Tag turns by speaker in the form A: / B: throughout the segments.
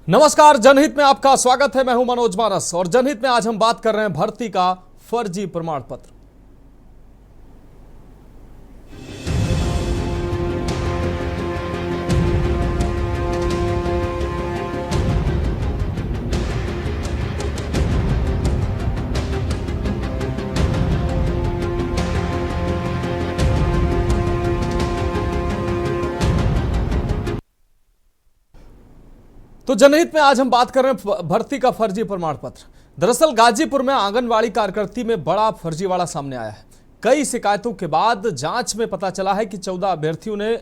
A: नमस्कार, जनहित में आपका स्वागत है। मैं हूं मनोज मानस और जनहित में आज हम बात कर रहे हैं भर्ती का फर्जी प्रमाण पत्र। तो जनहित में आज हम बात कर रहे हैं भर्ती का फर्जी प्रमाण पत्र। दरअसल गाजीपुर में आंगनवाड़ी कार्यकर्ती में बड़ा फर्जीवाड़ा सामने आया है। कई शिकायतों के बाद जांच में पता चला है कि 14 अभ्यर्थियों ने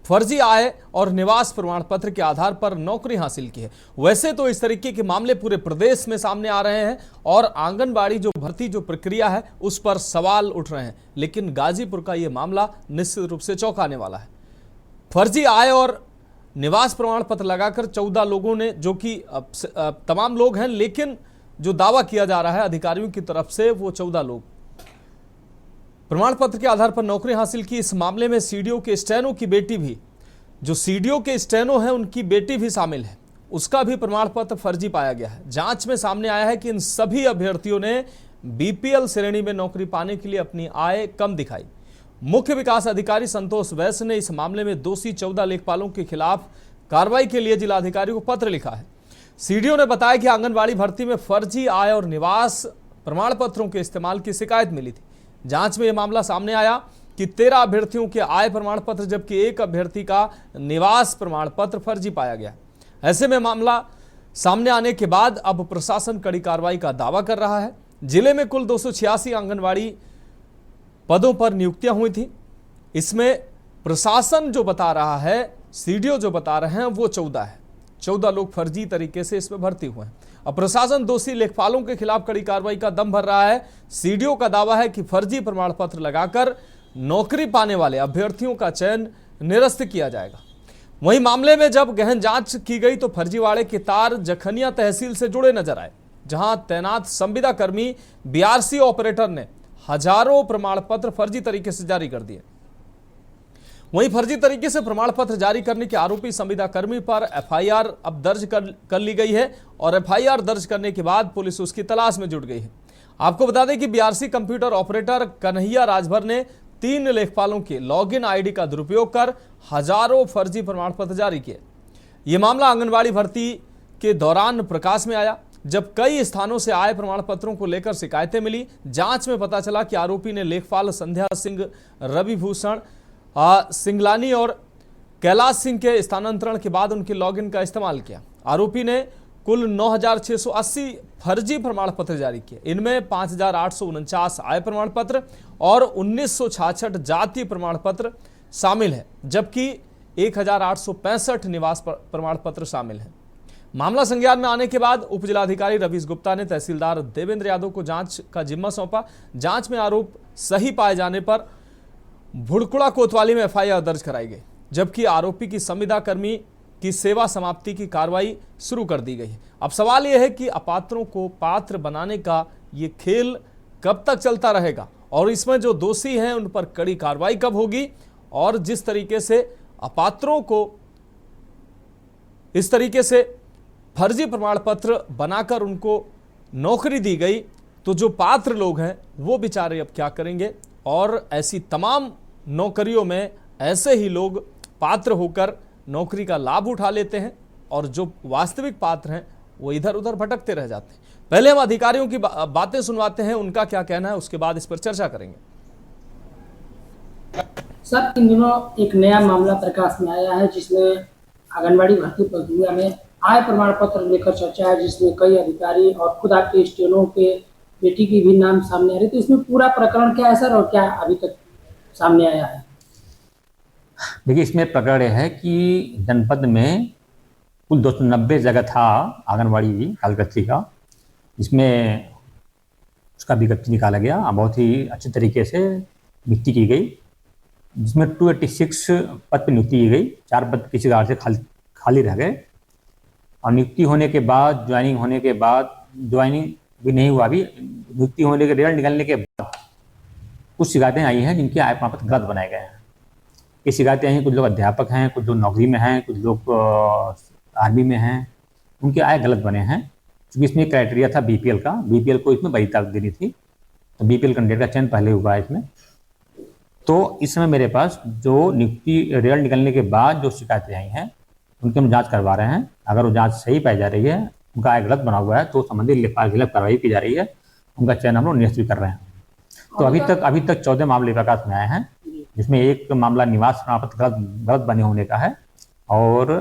A: फर्जी आय और निवास प्रमाण पत्र के आधार पर नौकरी हासिल की है। वैसे तो इस तरीके के मामले पूरे प्रदेश में सामने आ रहे हैं और आंगनबाड़ी जो भर्ती जो प्रक्रिया है उस पर सवाल उठ रहे हैं, लेकिन गाजीपुर का यह मामला निश्चित रूप से चौंकाने वाला है। फर्जी आय और निवास प्रमाण पत्र लगाकर 14 लोगों ने, जो कि तमाम लोग हैं, लेकिन जो दावा किया जा रहा है अधिकारियों की तरफ से वो 14 लोग प्रमाण पत्र के आधार पर नौकरी हासिल की। इस मामले में सीडीओ के स्टेनो की बेटी भी, जो सीडीओ के स्टेनो है उनकी बेटी भी शामिल है, उसका भी प्रमाण पत्र फर्जी पाया गया है। जांच में सामने आया है कि इन सभी अभ्यर्थियों ने बीपीएल श्रेणी में नौकरी पाने के लिए अपनी आय कम दिखाई। मुख्य विकास अधिकारी संतोष वैश्य ने इस मामले में दोषी 14 लेखपालों के खिलाफ कार्रवाई के लिए जिलाधिकारी को पत्र लिखा है। सीडीओ ने बताया कि आंगनबाड़ी भर्ती में फर्जी आय और निवास प्रमाण पत्रों के इस्तेमाल की शिकायत मिली थी। जांच में यह मामला सामने आया कि 13 अभ्यर्थियों के आय प्रमाण पत्र जबकि एक अभ्यर्थी का निवास प्रमाण पत्र फर्जी पाया गया। ऐसे में मामला सामने आने के बाद अब प्रशासन कड़ी कार्रवाई का दावा कर रहा है। जिले में कुल 286 आंगनबाड़ी पदों पर नियुक्तियां हुई थी। इसमें प्रशासन जो बता रहा है, सीडीओ जो बता रहे हैं, वो 14 है। 14 लोग फर्जी तरीके से इसमें भर्ती हुए हैं। अब प्रशासन दोषी लेखपालों के खिलाफ कड़ी कार्रवाई का दम भर रहा है। सीडीओ का दावा है कि फर्जी प्रमाण पत्र लगाकर नौकरी पाने वाले अभ्यर्थियों का चयन निरस्त किया जाएगा। वहीं मामले में जब गहन जांच की गई तो फर्जीवाड़े के तार जखनिया तहसील से जुड़े नजर आए, जहां तैनात संविदा कर्मी बीआरसी ऑपरेटर ने हजारों प्रमाण पत्र फर्जी तरीके से जारी कर दिए। वहीं फर्जी तरीके से प्रमाण पत्र जारी करने के आरोपी संविदा कर्मी पर एफआईआर अब दर्ज कर ली गई है और एफआईआर दर्ज करने के बाद पुलिस उसकी तलाश में जुट गई है। आपको बता दें कि BRC computer operator Kanhaiya Rajbhar ने 3 लेखपालों के लॉगिन आईडी का दुरुपयोग कर हजारों फर्जी प्रमाण पत्र जारी किए। यह मामला आंगनबाड़ी भर्ती के दौरान प्रकाश में आया, जब कई स्थानों से आय प्रमाण पत्रों को लेकर शिकायतें मिली। जांच में पता चला कि आरोपी ने लेखपाल संध्या सिंह, रविभूषण सिंगलानी और कैलाश सिंह के स्थानांतरण के बाद उनके लॉगिन का इस्तेमाल किया। आरोपी ने कुल 9680 फर्जी प्रमाण पत्र जारी किए। इनमें 5849 आय प्रमाण पत्र और 1966 जाति प्रमाण पत्र शामिल है, जबकि 1865 निवास प्रमाण पत्र शामिल है। मामला संज्ञान में आने के बाद उप जिलाधिकारी रवीश गुप्ता ने तहसीलदार देवेंद्र यादव को जांच का जिम्मा सौंपा। जांच में आरोप सही पाए जाने पर भुड़कुड़ा कोतवाली में एफआईआर दर्ज कराई गई, जबकि आरोपी की संविदा कर्मी की सेवा समाप्ति की कार्रवाई शुरू कर दी गई है। अब सवाल यह है कि अपात्रों को पात्र बनाने का ये खेल कब तक चलता रहेगा और इसमें जो दोषी हैं उन पर कड़ी कार्रवाई कब होगी, और जिस तरीके से अपात्रों को इस तरीके से फर्जी प्रमाण पत्र बनाकर उनको नौकरी दी गई, तो जो पात्र लोग हैं वो बेचारे अब क्या करेंगे। और ऐसी तमाम नौकरियों में ऐसे ही लोग पात्र होकर नौकरी का लाभ उठा लेते हैं और जो वास्तविक पात्र हैं वो इधर उधर भटकते रह जाते हैं। पहले हम अधिकारियों की बातें सुनवाते हैं, उनका क्या कहना है, उसके बाद इस पर चर्चा करेंगे।
B: सर, इन दिनों एक नया मामला प्रकाश में आया है जिसमें आंगनबाड़ी भर्ती प्रक्रिया में आय प्रमाण पत्र लेकर चर्चा है, जिसमें कई अधिकारी और खुद आपके स्टेनो के बेटी की भी नाम सामने आ रही। तो इसमें पूरा प्रकरण क्या है सर, और क्या अभी तक सामने आया है?
C: देखिए, इसमें प्रकरण है कि जनपद में कुल 290 जगह था आंगनबाड़ी कार्यकर्ती का, जिसमें उसका विज्ञप्ति निकाला गया, बहुत ही अच्छे तरीके से नियुक्ति की गई, जिसमें 286 पद पर नियुक्ति की गई। 4 पद किसी कारण से खाली रह गए और नियुक्ति होने के बाद, ज्वाइनिंग होने के बाद, ज्वाइनिंग भी नहीं हुआ, अभी नियुक्ति होने के रिजल्ट निकलने के बाद कुछ शिकायतें आई हैं जिनके आय प्रमाण पत्र गलत बनाए गए हैं। ये शिकायतें आई हैं, कुछ लोग अध्यापक हैं, कुछ लोग नौकरी में हैं, कुछ लोग आर्मी में हैं, उनके आय गलत बने हैं, क्योंकि इसमें क्राइटेरिया था बीपीएल का, बीपीएल को इसमें वरीयता देनी थी, तो बीपीएल कैंडिडेट का चयन पहले हुआ है इसमें। तो इस समय मेरे पास जो नियुक्ति रिजल्ट निकलने के बाद जो शिकायतें आई हैं उनकी हम जांच करवा रहे हैं। अगर वो जांच सही पाई जा रही है, उनका आय गलत बना हुआ है, तो संबंधित लेखपाल के खिलाफ कार्रवाई की जा रही है, उनका चयन हम लोग निरस्त भी कर रहे हैं। तो अभी तक 14 मामले प्रकाश में आए हैं, जिसमें एक मामला निवास प्रमाण पत्र गलत बने होने का है और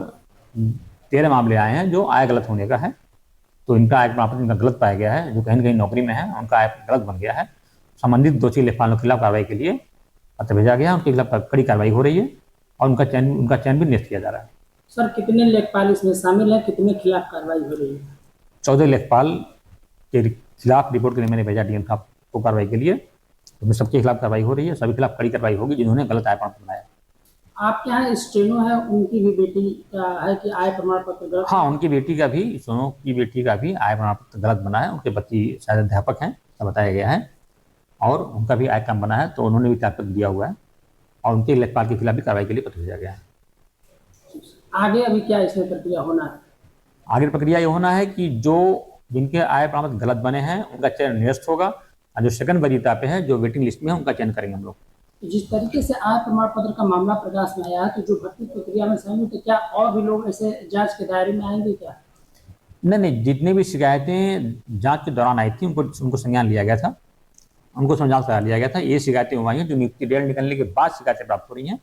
C: 13 मामले आए हैं जो आय गलत होने का है। तो इनका आय प्रमाण पत्र इनका गलत पाया गया है, जो कहीं न कहीं नौकरी में है उनका आय गलत बन गया है। संबंधित दोषी लेखपालों के खिलाफ कार्रवाई के लिए पत्र भेजा गया, उनके खिलाफ कड़ी कार्रवाई हो रही है और उनका चयन भी निरस्त किया जा रहा है।
B: सर, कितने लेखपाल इसमें शामिल हैं, कितने खिलाफ कार्रवाई हो रही है?
C: 14 लेखपाल के खिलाफ रिपोर्ट के लिए मैंने भेजा डीएम साहब को कार्रवाई के लिए, उसमें सबके खिलाफ कार्रवाई हो रही है, सभी खिलाफ कड़ी कार्रवाई होगी जिन्होंने गलत आय प्रमाण पत्र बनाया।
B: आपके यहाँ स्टेनो है, उनकी भी बेटी का है कि आय प्रमाण पत्र गलत?
C: हाँ, उनकी बेटी का भी, सोनू की बेटी का भी आय प्रमाण पत्र गलत बना है। उनके पति शायद अध्यापक हैं, ऐसा बताया गया है, और उनका भी आय कम बना है, तो उन्होंने भी त्यागपत्र दिया हुआ है और उनके लेखपाल के खिलाफ भी कार्रवाई के लिए पत्र भेजा गया है।
B: आगे अभी क्या इसमें प्रक्रिया होना है?
C: आगे प्रक्रिया ये होना है कि जिनके आय प्रमाण पत्र गलत बने हैं उनका चयन निरस्त होगा, और जो सेकंड वरीयता पे है, जो वेटिंग लिस्ट में है, उनका चयन करेंगे हम लोग।
B: जिस तरीके से आय प्रमाण पत्र का मामला प्रकाश में आया है, तो जो भर्ती प्रक्रिया में शामिल थे, क्या और भी लोग ऐसे जांच के दायरे में आएंगे क्या?
C: नहीं, जितनी भी शिकायतें जांच के दौरान आई थी उनको संज्ञान लिया गया था, उनको संज्ञान करा लिया गया था। ये शिकायतें हुई हैं जो नियुक्ति डेट निकलने के बाद शिकायतें प्राप्त हो रही हैं।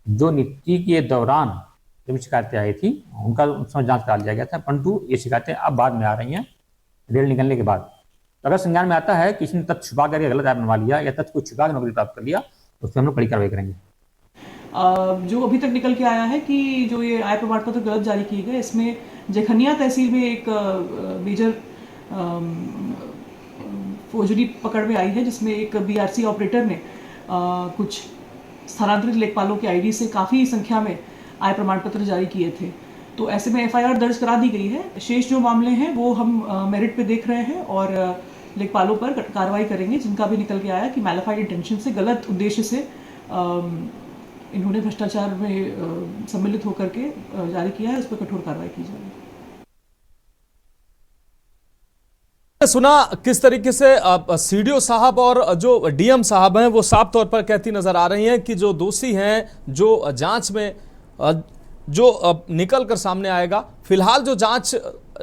C: जो नियुक्ति के दौरान जब शिकायतें आई थी उनका उसमें जांच करा लिया गया था, परंतु ये शिकायतें अब बाद में आ रही हैं डेट निकलने के बाद। तो अगर संज्ञान में आता है किसी ने तथ्य छुपा करके गलत आय बनवा लिया या तथ्य को छुपा कर नौकरी प्राप्त कर लिया, तो उस पर हम लोग कड़ी कार्रवाई करेंगे।
D: जो अभी तक निकल के आया है कि जो ये आय प्रमाण पत्र गलत जारी किए गए, इसमें जखनिया तहसील में एक मेजर फोर्जरी पकड़ में आई है, जिसमें एक बीआरसी ऑपरेटर ने कुछ स्थानांतरित लेखपालों के आईडी से काफ़ी संख्या में आय प्रमाण पत्र जारी किए थे। तो ऐसे में एफआईआर दर्ज करा दी गई है। शेष जो मामले हैं वो हम मेरिट पे देख रहे हैं और लेखपालों पर कार्रवाई करेंगे, जिनका भी निकल के आया कि मैलिफाइड इंटेंशन से, गलत उद्देश्य से इन्होंने भ्रष्टाचार में सम्मिलित होकर के जारी किया है, उस पर कठोर कार्रवाई की जाएगी।
A: सुना किस तरीके से सीडीओ साहब और जो डीएम साहब हैं वो साफ तौर पर कहती नजर आ रही हैं कि जो दोषी हैं, जो जांच में जो निकल कर सामने आएगा, फिलहाल जो जांच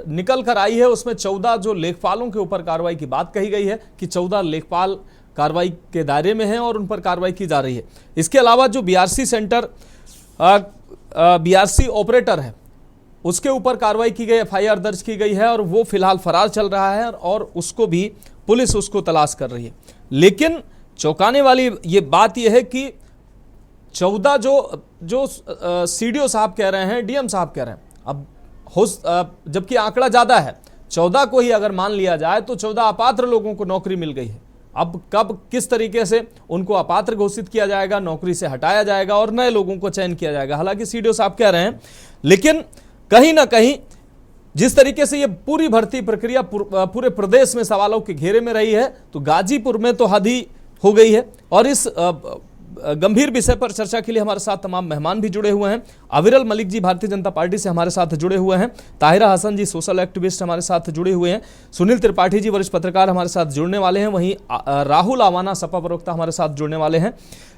A: निकल कर आई है उसमें 14 जो लेखपालों के ऊपर कार्रवाई की बात कही गई है कि 14 लेखपाल कार्रवाई के दायरे में हैं और उन पर कार्रवाई की जा रही है। इसके अलावा जो बीआरसी सेंटर बीआरसी ऑपरेटर है उसके ऊपर कार्रवाई की गई, एफआईआर दर्ज की गई है और वो फिलहाल फरार चल रहा है और उसको भी पुलिस उसको तलाश कर रही है। लेकिन चौंकाने वाली ये बात यह है कि 14 जो सीडीओ साहब कह रहे हैं, डीएम साहब कह रहे हैं, अब जबकि आंकड़ा ज़्यादा है, 14 को ही अगर मान लिया जाए तो 14 अपात्र लोगों को नौकरी मिल गई है। अब कब किस तरीके से उनको अपात्र घोषित किया जाएगा, नौकरी से हटाया जाएगा और नए लोगों को चयन किया जाएगा, हालांकि सीडीओ साहब कह रहे हैं। लेकिन कहीं ना कहीं जिस तरीके से ये पूरी भर्ती प्रक्रिया पूरे प्रदेश में सवालों के घेरे में रही है, तो गाजीपुर में तो हद ही हो गई है। और इस गंभीर विषय पर चर्चा के लिए हमारे साथ तमाम मेहमान भी जुड़े हुए हैं। अविरल मलिक जी भारतीय जनता पार्टी से हमारे साथ जुड़े हुए हैं, ताहिरा हसन जी सोशल एक्टिविस्ट हमारे साथ जुड़े हुए हैं, सुनील त्रिपाठी जी वरिष्ठ पत्रकार हमारे साथ जुड़ने वाले हैं, वहीं राहुल आवाना सपा प्रवक्ता हमारे साथ जुड़ने वाले हैं,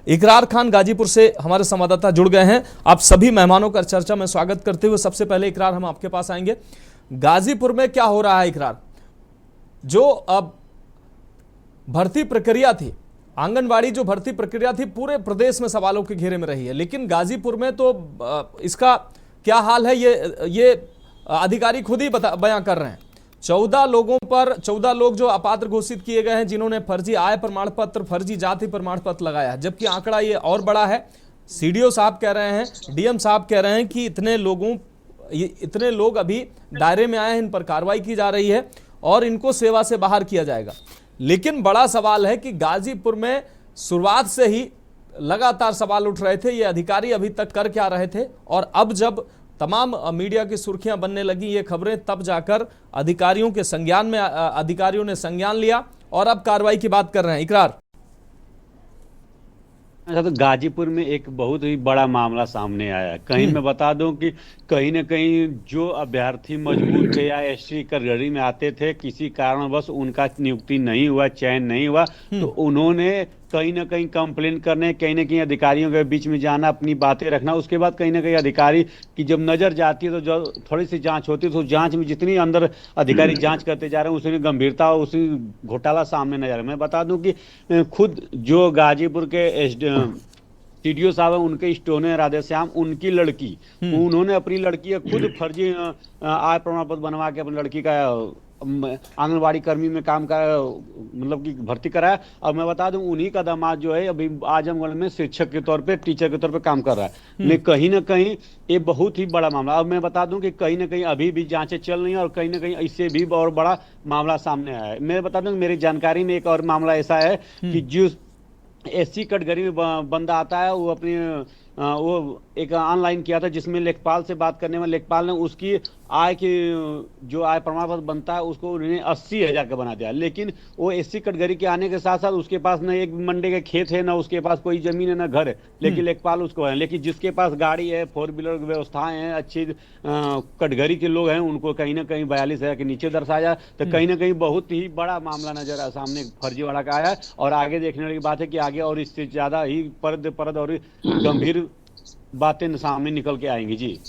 A: इकरार खान गाजीपुर से हमारे संवाददाता जुड़ गए हैं। आप सभी मेहमानों का चर्चा में स्वागत करते हुए सबसे पहले इकरार हम आपके पास आएंगे। गाजीपुर में क्या हो रहा है इकरार? जो अब भर्ती प्रक्रिया थी, आंगनवाड़ी जो भर्ती प्रक्रिया थी, पूरे प्रदेश में सवालों के घेरे में रही है, लेकिन गाजीपुर में तो इसका क्या हाल है ये अधिकारी खुद ही बयां कर रहे हैं। 14 लोग जो अपात्र घोषित किए गए हैं, जिन्होंने फर्जी आय प्रमाण पत्र, फर्जी जाति प्रमाण पत्र लगाया है, जबकि आंकड़ा ये और बड़ा है। सीडीओ साहब कह रहे हैं, डीएम साहब कह रहे हैं कि इतने लोग अभी दायरे में आए हैं, इन पर कार्रवाई की जा रही है और इनको सेवा से बाहर किया जाएगा। लेकिन बड़ा सवाल है कि गाजीपुर में शुरुआत से ही लगातार सवाल उठ रहे थे, ये अधिकारी अभी तक कर क्या रहे थे, और अब जब तमाम मीडिया की सुर्खियां बनने लगी ये खबरें, तब जाकर अधिकारियों ने संज्ञान लिया और अब कार्रवाई की बात कर रहे हैं। इकरार
E: अच्छा, तो गाजीपुर में एक बहुत ही बड़ा मामला सामने आया है। कहीं मैं बता दूं कि कहीं ना कहीं जो अभ्यर्थी मजबूर थे या एसटी कैटेगरी में आते थे, किसी कारणवश उनका नियुक्ति नहीं हुआ, चयन नहीं हुआ, तो उन्होंने कहीं ना कहीं कंप्लेन करने, कहीं ना कहीं अधिकारियों के बीच में जाना, अपनी बातें रखना। उसके बाद कहीं ना कहीं अधिकारी की जब नजर जाती है तो जो थोड़ी सी जांच होती है, तो जांच में जितनी अंदर अधिकारी जांच करते जा रहे हैं उसी गंभीरता और उसी घोटाला सामने नजर आ रहा है। मैं बता दूं कि खुद जो गाजीपुर के सीडीओ साहब है, उनके स्टोने राधेश्याम, उनकी लड़की, उन्होंने अपनी लड़की का खुद फर्जी आय प्रमाण पत्र बनवा के अपनी लड़की का आंगनबाड़ी कर्मी में काम का मतलब कि भर्ती कराया। और मैं बता दूं उन्हीं का दामाद जो है अभी आजमगढ़ में शिक्षक के तौर पे, टीचर के तौर पे काम कर रहा है। लेकिन कहीं ना कहीं ये बहुत ही बड़ा मामला। अब मैं बता दूं कि कहीं ना कहीं अभी भी जांचें चल रही हैं और कहीं ना कहीं इससे भी और बड़ा मामला सामने आया है। मैं बता दूं कि मेरी जानकारी में एक और मामला ऐसा है कि जो एससी कैटेगरी में बंदा आता है, वो अपनी वो एक ऑनलाइन किया था जिसमें लेखपाल से बात करने में लेखपाल ने उसकी आय की जो आय प्रमाण पत्र बनता है उसको उन्होंने 80,000 का बना दिया। लेकिन वो एससी कैटेगरी के आने के साथ साथ उसके पास न एक मंडे के खेत है, ना उसके पास कोई जमीन है, ना घर है, लेकिन लेखपाल उसको है। लेकिन जिसके पास गाड़ी है, 4 व्हीलर व्यवस्थाएं हैं, अच्छी कैटेगरी के लोग हैं, उनको कहीं ना कहीं 42,000 के नीचे दर्शाया। तो कहीं ना कहीं बहुत ही बड़ा मामला नजर सामने फर्जीवाड़ा का आया है। और आगे देखने वाली बात है कि आगे और इससे ज्यादा ही परद और गंभीर बातें सामने निकल के आएंगी जी।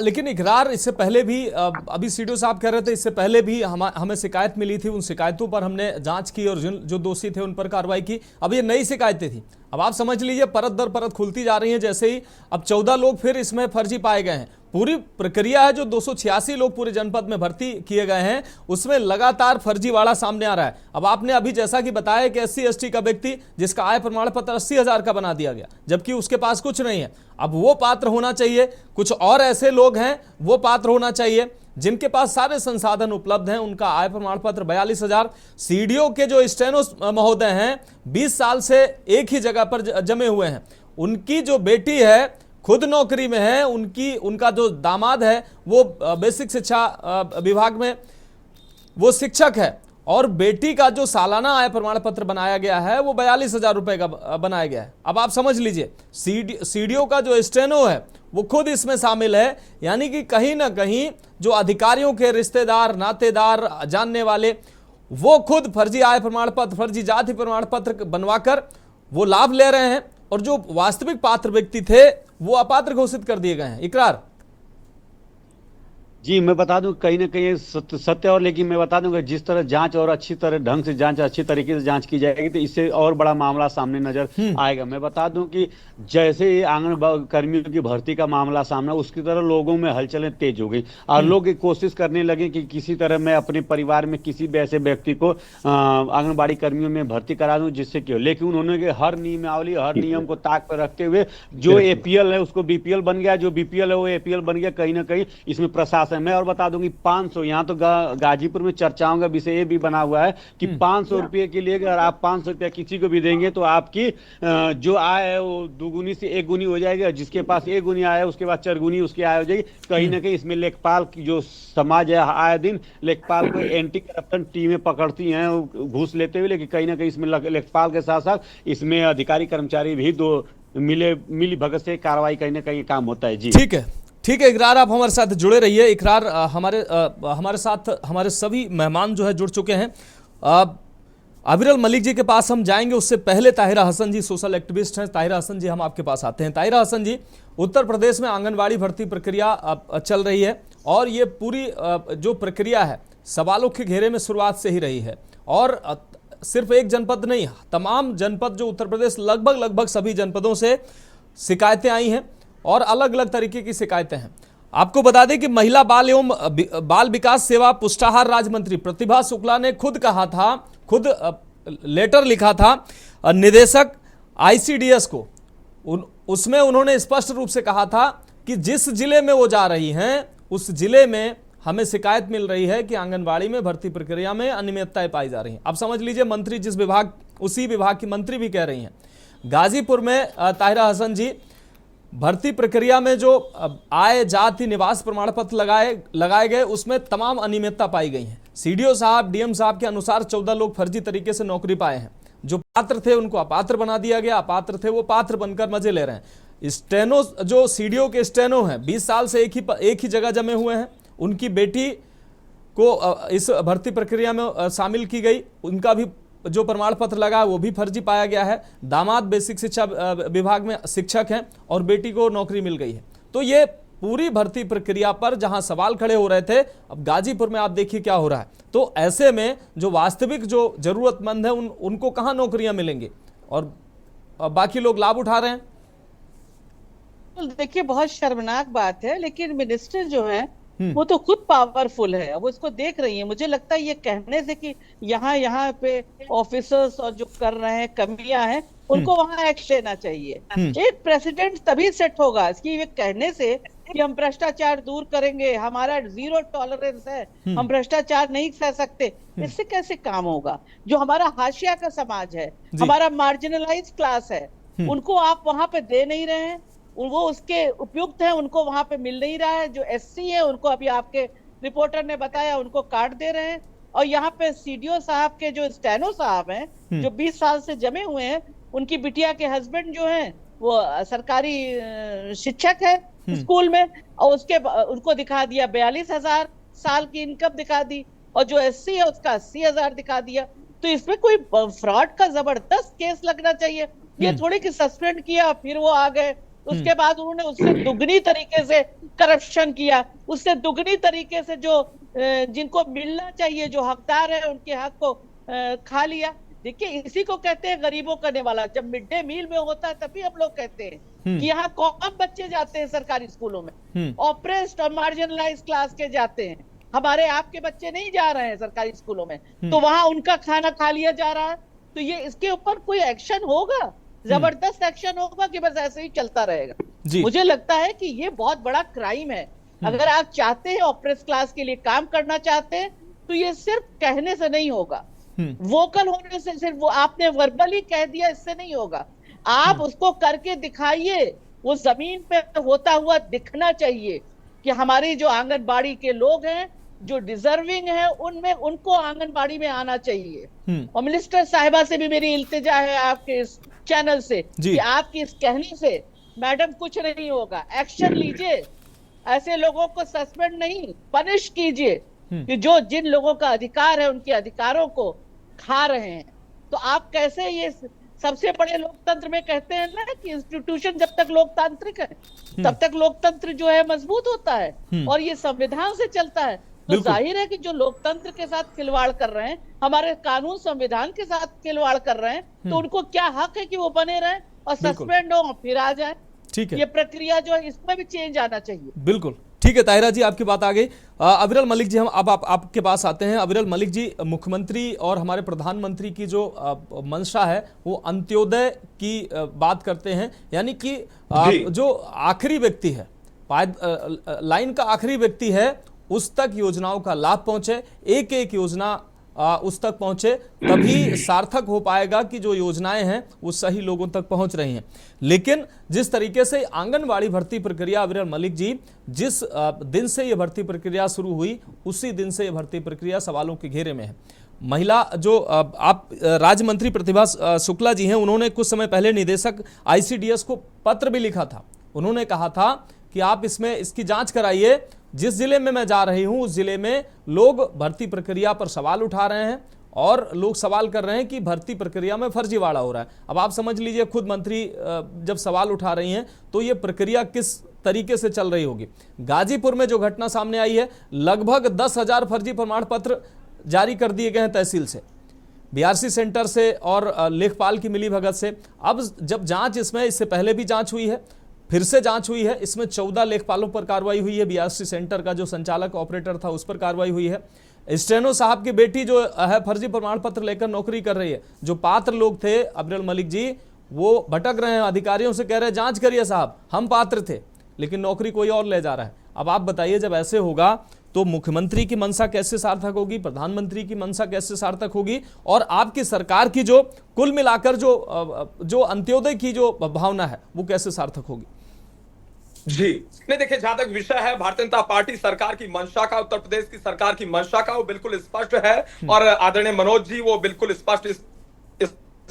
A: लेकिन इकरार इससे पहले भी अभी सीडीओ साहब कह रहे थे, इससे पहले भी हमें शिकायत मिली थी, उन शिकायतों पर हमने जांच की और जो दोषी थे उन पर कार्रवाई की। अब ये नई शिकायतें थी, अब आप समझ लीजिए परत दर परत खुलती जा रही है। जैसे ही अब 14 लोग फिर इसमें फर्जी पाए गए हैं। पूरी प्रक्रिया है, जो 286 लोग पूरे जनपद में भर्ती किए गए हैं उसमें लगातार फर्जीवाड़ा सामने आ रहा है। अब आपने अभी जैसा कि बताया कि SC ST का व्यक्ति जिसका आय प्रमाण पत्र 80,000 का बना दिया गया, जबकि उसके पास कुछ नहीं है। अब वो पात्र होना चाहिए, कुछ और ऐसे लोग हैं वो पात्र होना चाहिए जिनके पास सारे संसाधन उपलब्ध हैं, उनका आय प्रमाण पत्र 42,000। सीडीओ के जो स्टेनो महोदय हैं 20 साल से एक ही जगह पर जमे हुए हैं, उनकी जो बेटी है खुद नौकरी में है, उनका जो दामाद है वो बेसिक शिक्षा विभाग में वो शिक्षक है, और बेटी का जो सालाना आय प्रमाण पत्र बनाया गया है वो 42,000 रुपए का बनाया गया है। अब आप समझ लीजिए सीडीओ का जो स्टेनो है वो खुद इसमें शामिल है। यानी कि कहीं ना कहीं जो अधिकारियों के रिश्तेदार, नातेदार, जानने वाले, वो खुद फर्जी आय प्रमाण पत्र, फर्जी जाति प्रमाण पत्र बनवाकर वो लाभ ले रहे हैं, और जो वास्तविक पात्र व्यक्ति थे वो अपात्र घोषित कर दिए गए हैं। इकरार
E: जी, मैं बता दूं कहीं ना कहीं सत्य। और लेकिन मैं बता दूं कि जिस तरह जांच और अच्छी तरह ढंग से जांच, अच्छी तरीके से जांच की जाएगी तो इससे और बड़ा मामला सामने नजर आएगा। मैं बता दूं कि जैसे ही आंगनबाड़ी कर्मियों की भर्ती का मामला सामने, उसकी तरह लोगों में हलचलें तेज हो गई और लोग कोशिश करने लगे कि किसी तरह मैं अपने परिवार में किसी भी ऐसे व्यक्ति को आंगनबाड़ी कर्मियों में भर्ती करा दूं जिससे क्यों। लेकिन उन्होंने हर नियमावली, हर नियम को ताक पर रखते हुए जो APL है उसको BPL बन गया, जो BPL है वो APL बन गया। कहीं ना कहीं इसमें प्रशासन, मैं और बता दूंगी 500, यहाँ तो गाजीपुर में चर्चाओं का विषय ये भी बना हुआ है कि 500 रुपये के लिए अगर आप 500 रुपया किसी को भी देंगे तो आपकी जो आय है वो दुगुनी से एक गुनी हो जाएगी। जिसके पास एक गुनी आय है उसके बाद 4 गुनी उसकी आय हो जाएगी। कहीं ना कहीं इसमें लेखपाल की जो समाज है आए दिन लेखपाल को एंटी करप्शन टीमें पकड़ती हैं घूस लेते हुए। लेकिन कहीं ना कहीं इसमें लेखपाल के साथ साथ इसमें अधिकारी कर्मचारी भी मिली भगत से कार्रवाई कहीं ना कहीं काम होता है जी।
A: ठीक है इकरार, आप हमारे साथ जुड़े रहिए। इकरार हमारे साथ हमारे सभी मेहमान जो है जुड़ चुके हैं। अविरल मलिक जी के पास हम जाएंगे, उससे पहले ताहिरा हसन जी सोशल एक्टिविस्ट हैं। ताहिरा हसन जी, हम आपके पास आते हैं। ताहिरा हसन जी, उत्तर प्रदेश में आंगनबाड़ी भर्ती प्रक्रिया चल रही है और ये पूरी जो प्रक्रिया है सवालों के घेरे में शुरुआत से ही रही है, और सिर्फ एक जनपद नहीं, तमाम जनपद जो उत्तर प्रदेश लगभग सभी जनपदों से शिकायतें आई हैं और अलग अलग तरीके की शिकायतें हैं। आपको बता दें कि महिला बाल एवं बाल विकास सेवा पुष्टाहार राज्य मंत्री प्रतिभा शुक्ला ने खुद कहा था, खुद लेटर लिखा था निदेशक ICDS को, उसमें उन्होंने स्पष्ट रूप से कहा था कि जिस जिले में वो जा रही हैं उस जिले में हमें शिकायत मिल रही है कि आंगनबाड़ी में भर्ती प्रक्रिया में अनियमितताएं पाई जा रही हैं। अब समझ लीजिए मंत्री जिस विभाग, उसी विभाग की मंत्री भी कह रही हैं। गाजीपुर में ताहिरा हसन जी, भर्ती प्रक्रिया में जो आय, जाति, निवास प्रमाण पत्र लगाए गए उसमें तमाम अनियमितता पाई गई है। CDO साहब, DM साहब के अनुसार 14 लोग फर्जी तरीके से नौकरी पाए हैं। जो पात्र थे उनको अपात्र बना दिया गया, अपात्र थे वो पात्र बनकर मजे ले रहे हैं। स्टेनो जो सीडीओ के स्टेनो हैं 20 साल से एक ही जगह जमे हुए हैं, उनकी बेटी को इस भर्ती प्रक्रिया में शामिल की गई, उनका भी जो प्रमाण पत्र लगा वो भी फर्जी पाया गया है। दामाद बेसिक शिक्षा विभाग में शिक्षक हैं और बेटी को नौकरी मिल गई है। तो ये पूरी भर्ती प्रक्रिया पर जहां सवाल खड़े हो रहे थे, अब गाजीपुर में आप देखिए क्या हो रहा है। तो ऐसे में जो वास्तविक जो जरूरतमंद है उनको कहां नौकरियां मिलेंगी और बाकी लोग लाभ उठा रहे हैं।
F: देखिए बहुत शर्मनाक बात है, लेकिन मिनिस्टर जो है वो तो खुद पावरफुल है, वो इसको देख रही है। मुझे लगता है ये कहने से कि यहाँ पे ऑफिसर्स और जो कर रहे हैं कमियां हैं उनको वहां एक्शन लेना चाहिए। एक प्रेसिडेंट तभी सेट होगा इसकी ये कहने से कि हम भ्रष्टाचार दूर करेंगे, हमारा 0 टॉलरेंस है, हम भ्रष्टाचार नहीं सह सकते। इससे कैसे काम होगा? जो हमारा हाशिया का समाज है, हमारा मार्जिनलाइज्ड क्लास है, उनको आप वहां पे दे नहीं रहे हैं, वो उसके उपयुक्त हैं, उनको वहां पे मिल नहीं रहा है। जो एससी है उनको अभी आपके रिपोर्टर ने बताया उनको काट दे रहे हैं। और यहाँ पे सीडीओ साहब के जो स्टेनो साहब हैं जो 20 साल से जमे हुए हैं, उनकी बिटिया के हस्बैंड जो हैं वो सरकारी शिक्षक है स्कूल में, और उसके उनको दिखा दिया 42,000 साल की इनकम दिखा दी, और जो एससी है उसका 80,000 दिखा दिया। तो इसमें कोई फ्रॉड का जबरदस्त केस लगना चाहिए। ये थोड़ी कि सस्पेंड किया फिर वो आ गए, उसके बाद उन्होंने उससे दुगनी तरीके से करप्शन किया, उससे दुगनी तरीके से जो जिनको मिलना चाहिए, जो हकदार है, उनके हक को खा लिया। देखिए इसी को कहते हैं गरीबों का निवाला। जब मिड डे मील में होता है तभी हम लोग कहते हैं कि यहाँ कौन बच्चे जाते हैं सरकारी स्कूलों में, ऑप्रेस्ड और मार्जिनलाइज्ड क्लास के जाते हैं, हमारे आपके बच्चे नहीं जा रहे हैं सरकारी स्कूलों में, तो वहां उनका खाना खा लिया जा रहा है। तो ये इसके ऊपर कोई एक्शन होगा, जबरदस्त एक्शन होगा कि बस ऐसे ही चलता रहेगा? मुझे लगता है कि ये बहुत बड़ा क्राइम है। अगर आप चाहते हैं ऑप्रेस क्लास के लिए काम करना चाहते हैं तो ये सिर्फ कहने से नहीं होगा, वोकल होने से, सिर्फ वो आपने वर्बली कह दिया इससे नहीं होगा, आप उसको करके दिखाइए। वो जमीन पे होता हुआ दिखना चाहिए कि हमारी जो आंगनबाड़ी के लोग हैं जो डिजर्विंग है उनमें उनको आंगनबाड़ी में आना चाहिए। और मिनिस्टर साहिबा से भी मेरी इल्तिजा है आपके इस चैनल से कि आपकी इस कहने से मैडम कुछ नहीं होगा, एक्शन लीजिए, ऐसे लोगों को सस्पेंड नहीं पनिश कीजिए कि जो जिन लोगों का अधिकार है उनके अधिकारों को खा रहे हैं। तो आप कैसे ये सबसे बड़े लोकतंत्र में कहते हैं ना कि इंस्टीट्यूशन जब तक लोकतांत्रिक है तब तक लोकतंत्र जो है मजबूत होता है और ये संविधान से चलता है। तो जाहिर है कि जो लोकतंत्र के साथ खिलवाड़ कर रहे हैं, हमारे कानून संविधान के साथ खिलवाड़ कर रहे हैं, तो उनको क्या हक है कि वो बने रहें और सस्पेंड हो फिर आ जाए?
A: ठीक है,
F: ये प्रक्रिया जो है इसमें भी चेंज आना चाहिए।
A: बिल्कुल ठीक है ताहिरा जी, आपकी बात आ गई। अविरल मलिक जी, हम अब आपके पास आते हैं। अविरल मलिक जी, मुख्यमंत्री और हमारे प्रधानमंत्री की जो मंशा है वो अंत्योदय की बात करते हैं, यानी कि जो आखिरी व्यक्ति है, लाइन का आखिरी व्यक्ति है, उस तक योजनाओं का लाभ पहुंचे, एक एक योजना उस तक पहुंचे, तभी सार्थक हो पाएगा कि जो योजनाएं हैं वो सही लोगों तक पहुंच रही हैं। लेकिन जिस तरीके से आंगनवाड़ी भर्ती प्रक्रिया, अविरल मलिक जी, जिस दिन से ये भर्ती प्रक्रिया शुरू हुई उसी दिन से ये भर्ती प्रक्रिया सवालों के घेरे में है। महिला जो आप राज्य मंत्री प्रतिभा शुक्ला जी हैं, उन्होंने कुछ समय पहले निदेशक ICDS को पत्र भी लिखा था। उन्होंने कहा था कि आप इसकी जांच कराइए, जिस जिले में मैं जा रही हूं उस जिले में लोग भर्ती प्रक्रिया पर सवाल उठा रहे हैं और लोग सवाल कर रहे हैं कि भर्ती प्रक्रिया में फर्जीवाड़ा हो रहा है। अब आप समझ लीजिए, खुद मंत्री जब सवाल उठा रही हैं तो ये प्रक्रिया किस तरीके से चल रही होगी। गाजीपुर में जो घटना सामने आई है, लगभग 10,000 फर्जी प्रमाण पत्र जारी कर दिए गए हैं तहसील से, BRC सेंटर से और लेखपाल की मिलीभगत से। अब जब जांच, इससे पहले भी जांच हुई है, फिर से जांच हुई है, इसमें 14 लेखपालों पर कार्रवाई हुई है, BRC सेंटर का जो संचालक ऑपरेटर था उस पर कार्रवाई हुई है। स्टेनो साहब की बेटी जो है फर्जी प्रमाण पत्र लेकर नौकरी कर रही है। जो पात्र लोग थे अविरल मलिक जी, वो भटक रहे हैं, अधिकारियों से कह रहे हैं जांच करिए साहब, हम पात्र थे, लेकिन नौकरी कोई और ले जा रहा है। अब आप बताइए, जब ऐसे होगा तो मुख्यमंत्री की मंशा कैसे सार्थक होगी, प्रधानमंत्री की मंशा कैसे सार्थक होगी, और आपकी सरकार की जो कुल मिलाकर जो अंत्योदय की जो भावना है वो कैसे सार्थक होगी?
G: जी नहीं, देखिए, जहां तक विषय है भारतीय जनता पार्टी सरकार की मंशा का, उत्तर प्रदेश की सरकार की मंशा का, वो बिल्कुल स्पष्ट है। और आदरणीय मनोज जी वो बिल्कुल स्पष्ट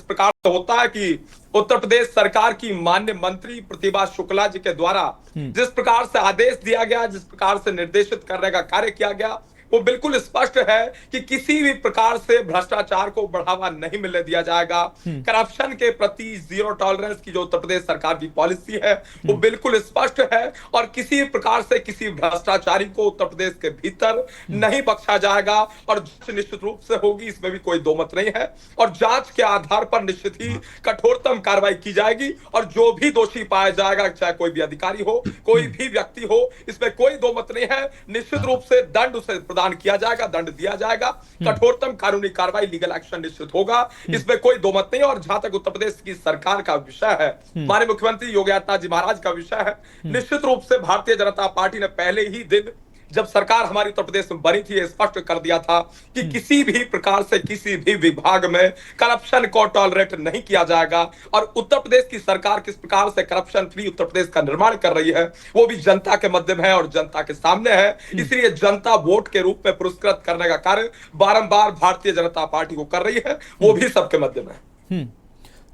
G: प्रकार से होता है कि उत्तर प्रदेश सरकार की माननीय मंत्री प्रतिभा शुक्ला जी के द्वारा जिस प्रकार से आदेश दिया गया, जिस प्रकार से निर्देशित करने का कार्य किया गया, वो बिल्कुल स्पष्ट है कि किसी भी प्रकार से भ्रष्टाचार को बढ़ावा नहीं मिलने दिया जाएगा। करप्शन के प्रति जीरो टॉलरेंस की जो उत्तर प्रदेश सरकार की पॉलिसी है वो बिल्कुल स्पष्ट है और किसी प्रकार से किसी भ्रष्टाचारी को उत्तर प्रदेश के भीतर नहीं बख्शा जाएगा और जांच निश्चित रूप से होगी, इसमें भी कोई दो मत नहीं है। और जांच के आधार पर निश्चित ही कठोरतम कार्रवाई की जाएगी और जो भी दोषी पाया जाएगा, चाहे कोई भी अधिकारी हो, कोई भी व्यक्ति हो, इसमें कोई दो मत नहीं है। निश्चित रूप से दंड उसे प्रदान किया जाएगा, दंड दिया जाएगा, कठोरतम कानूनी कार्रवाई, लीगल एक्शन निश्चित होगा, इसमें कोई दो मत नहीं। और जहां तक उत्तर प्रदेश की सरकार का विषय है, हमारे मुख्यमंत्री योगी आदित्यनाथ जी महाराज का विषय है, निश्चित रूप से भारतीय जनता पार्टी ने पहले ही दिन जब सरकार हमारी उत्तर प्रदेश में बनी थी स्पष्ट कर दिया था कि किसी भी प्रकार से किसी भी विभाग में करप्शन को टॉलरेट नहीं किया जाएगा। और उत्तर प्रदेश की सरकार किस प्रकार से करप्शन फ्री उत्तर प्रदेश का निर्माण कर रही है वो भी जनता के मध्य में है और जनता के सामने है। इसलिए जनता वोट के रूप में पुरस्कृत करने का कार्य बारंबार भारतीय जनता पार्टी को कर रही है, वो भी सबके मध्य में है।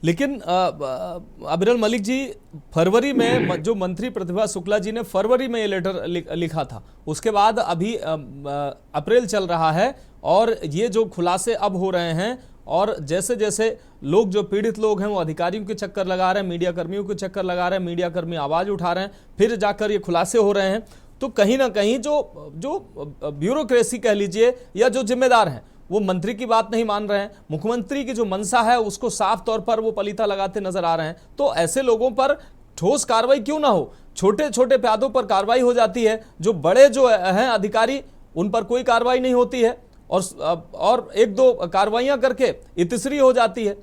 A: लेकिन अबीरल मलिक जी, फरवरी में जो मंत्री प्रतिभा शुक्ला जी ने फरवरी में ये लेटर लिखा था, उसके बाद अभी अप्रैल चल रहा है और ये जो खुलासे अब हो रहे हैं और जैसे जैसे लोग, जो पीड़ित लोग हैं, वो अधिकारियों के चक्कर लगा रहे हैं, मीडिया कर्मियों के चक्कर लगा रहे हैं, मीडिया कर्मी आवाज उठा रहे हैं, फिर जाकर ये खुलासे हो रहे हैं, तो कहीं ना कहीं जो ब्यूरोक्रेसी कह लीजिए या जो जिम्मेदार हैं वो मंत्री की बात नहीं मान रहे हैं। मुख्यमंत्री की जो मंशा है उसको साफ तौर पर वो पलीता लगाते नजर आ रहे हैं। तो ऐसे लोगों पर ठोस कार्रवाई क्यों ना हो? छोटे छोटे प्यादों पर कार्रवाई हो जाती है, जो बड़े जो हैं अधिकारी उन पर कोई कार्रवाई नहीं होती है और एक दो कार्रवाइयां करके इतिश्री हो जाती है।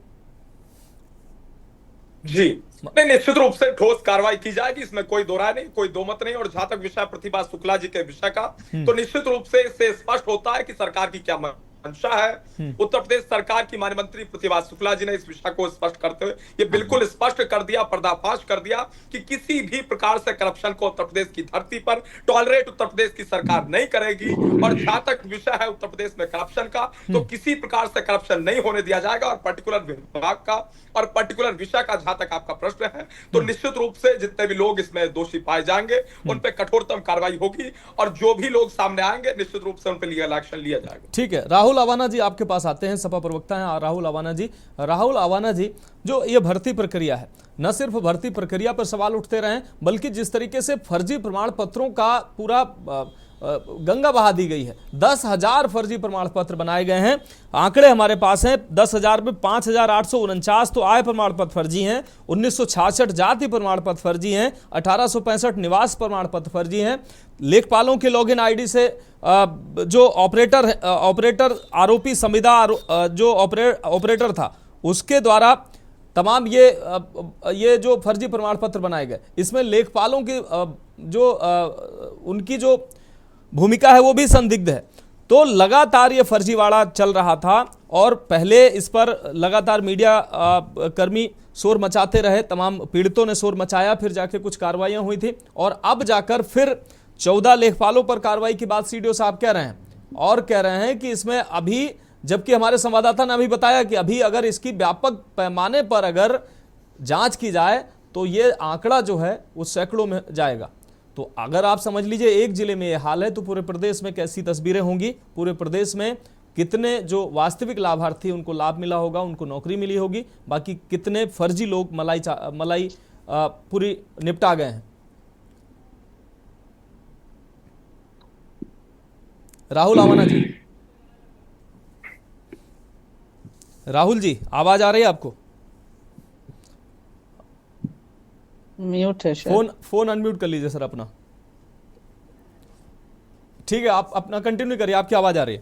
G: जी नहीं, निश्चित रूप से ठोस कार्रवाई की जाएगी, इसमें कोई दो राय नहीं, कोई दो मत नहीं। और जहां तक विषय प्रतिभा शुक्ला जी के विषय का, तो निश्चित रूप से इससे स्पष्ट होता है कि सरकार की क्या मंशा है। उत्तर प्रदेश सरकार की माननीय मंत्री प्रतिभा शुक्ला जी ने इस विषय को स्पष्ट करते हुए ये बिल्कुल स्पष्ट कर दिया, पर्दाफाश कर दिया कि किसी भी प्रकार से करप्शन को उत्तर प्रदेश की धरती पर टॉलरेट उत्तर प्रदेश की सरकार नहीं करेगी। और जहां तक विषय है उत्तर प्रदेश में करप्शन का, तो किसी प्रकार से करप्शन नहीं होने दिया जाएगा। और पर्टिकुलर विभाग का और पर्टिकुलर विषय का जहां तक आपका प्रश्न है, तो निश्चित रूप से जितने भी लोग इसमें दोषी पाए जाएंगे उन पे कठोरतम कार्रवाई होगी और जो भी लोग सामने आएंगे निश्चित रूप से उन पे लीगल एक्शन लिया जाएगा।
A: ठीक है, राहुल अवाना जी आपके पास आते हैं, सपा प्रवक्ता हैं राहुल अवाना जी, जो ये भर्ती प्रक्रिया है, न सिर्फ भर्ती प्रक्रिया पर सवाल उठते रहे बल्कि जिस तरीके से फर्जी प्रमाण पत्रों का पूरा गंगा बहा दी गई है। 10,000 फर्जी प्रमाण पत्र बनाए गए हैं। आंकड़े हमारे पास हैं, 10,000 में 5,849 तो आय प्रमाण पत्र फर्जी हैं, 1966 जाति प्रमाण पत्र फर्जी हैं, 1865 निवास प्रमाण पत्र फर्जी हैं। लेखपालों के लॉगिन आईडी से जो ऑपरेटर आरोपी संविदा जो ऑपरेटर था उसके द्वारा तमाम ये जो फर्जी प्रमाण पत्र बनाए गए, इसमें लेखपालों की जो उनकी जो भूमिका है वो भी संदिग्ध है। तो लगातार ये फर्जीवाड़ा चल रहा था और पहले इस पर लगातार मीडिया कर्मी शोर मचाते रहे, तमाम पीड़ितों ने शोर मचाया, फिर जाके कुछ कार्रवाइयां हुई थी और अब जाकर फिर 14 लेखपालों पर कार्रवाई की बात सीडीओ साहब कह रहे हैं और कह रहे हैं कि इसमें अभी, जबकि हमारे संवाददाता ने अभी बताया कि अभी अगर इसकी व्यापक पैमाने पर अगर जांच की जाए तो ये आंकड़ा जो है वो सैकड़ों में जाएगा। तो अगर आप समझ लीजिए एक जिले में ये हाल है तो पूरे प्रदेश में कैसी तस्वीरें होंगी, पूरे प्रदेश में कितने जो वास्तविक लाभार्थी उनको लाभ मिला होगा, उनको नौकरी मिली होगी, बाकी कितने फर्जी लोग मलाई पूरी निपटा गए हैं। राहुल अवाना जी, राहुल जी आवाज आ रही है आपको?
F: म्यूट है शायद।
A: फोन अनम्यूट कर लीजिए सर अपना। ठीक है, आप अपना कंटिन्यू करिए, आपकी आवाज आ रही है।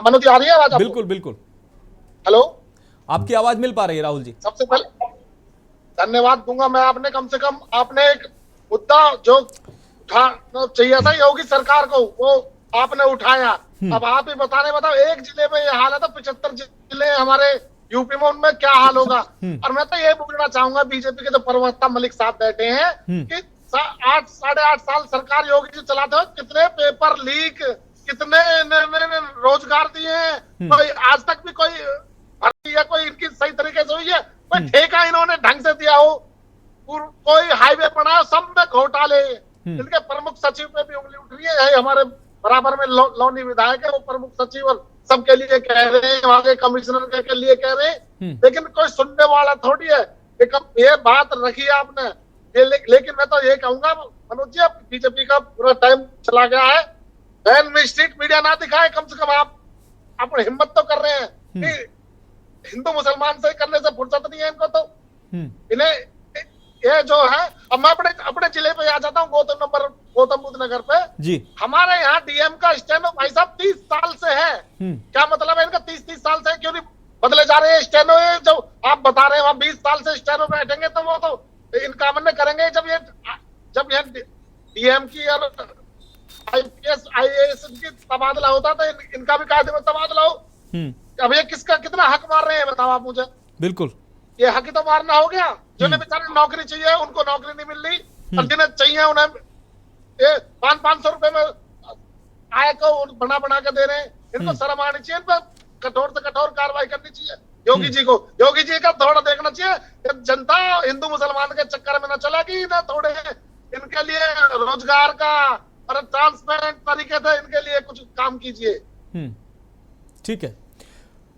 H: मनोज आ रही है आवाज?
A: बिल्कुल बिल्कुल।
H: हेलो,
A: आपकी आवाज मिल पा रही है राहुल जी?
H: सबसे पहले धन्यवाद दूंगा मैं। आपने कम से कम आपने एक मुद्दा जो चाहिए था योगी सरकार को, वो आपने उठाया। अब आप ही बताओ, एक जिले में ये हाल है तो 75 जिले हमारे यूपी में, उनमें क्या हाल होगा। और मैं तो ये पूछना चाहूंगा, बीजेपी के जो प्रवक्ता मलिक साहब बैठे हैं कि 8-8.5 साल सरकार योगी जी चलाते हुए कितने पेपर लीक, कितने रोजगार दिए हैं, कोई आज तक भी कोई भर्ती या कोई इनकी सही तरीके से हुई है, कोई ठेका इन्होंने ढंग से दिया हो, कोई हाईवे बनाया, सब में घोटाले। इनके प्रमुख सचिव पे भी उंगली उठ रही है, हमारे बराबर में लौनी विधायक है, वो प्रमुख सचिव और सबके लिए कह रहे हैं, वहां के कमिश्नर के लिए कह रहे हैं, लेकिन कोई सुनने वाला थोड़ी है। ये बात रखी है आपने, लेकिन मैं तो ये कहूंगा मनोज जी, अब बीजेपी का पूरा टाइम चला गया है, बहन में स्ट्रीट मीडिया ना दिखाए, कम से कम आप अपनी हिम्मत तो कर रहे हैं कि हिंदू मुसलमान से करने से फुर्सत नहीं है इनको, तो इन्हें ये जो है। अब मैं अपने जिले पे आ जाता हूँ, गौतम बुद्ध नगर पे
A: जी।
H: हमारे यहाँ डीएम का स्टेनो भाई साहब 30 साल से है। क्या मतलब है इनका? 30 साल से क्यों नहीं बदले जा रहे हैं स्टेनो? जो आप बता रहे हैं वहां 20 साल से स्टेनो बैठेंगे, तो वो तो इनका मन करेंगे जब ये डीएम की और IPS IAS की तबादला होता था, इनका भी कायदे में तबादला हो। अब ये किसका कितना हक मार रहे हैं बताओ आप मुझे।
A: बिल्कुल,
H: ये हक ही तो मारना हो गया। जिन्हें बेचारे नौकरी चाहिए उनको नौकरी नहीं मिल रही, और जिन्हें चाहिए उन्हें ये 500 रुपए में आय को बना के दे रहे हैं। इनको शर्म आनी चाहिए, इन पर कठोर से कठोर कार्रवाई करनी चाहिए। योगी जी को, योगी जी का थोड़ा देखना चाहिए, जनता हिंदू मुसलमान के चक्कर में न चला कि इन्हें थोड़े इनके लिए रोजगार का और ट्रांसपेरेंट तरीके से इनके लिए कुछ काम कीजिए।
A: ठीक है,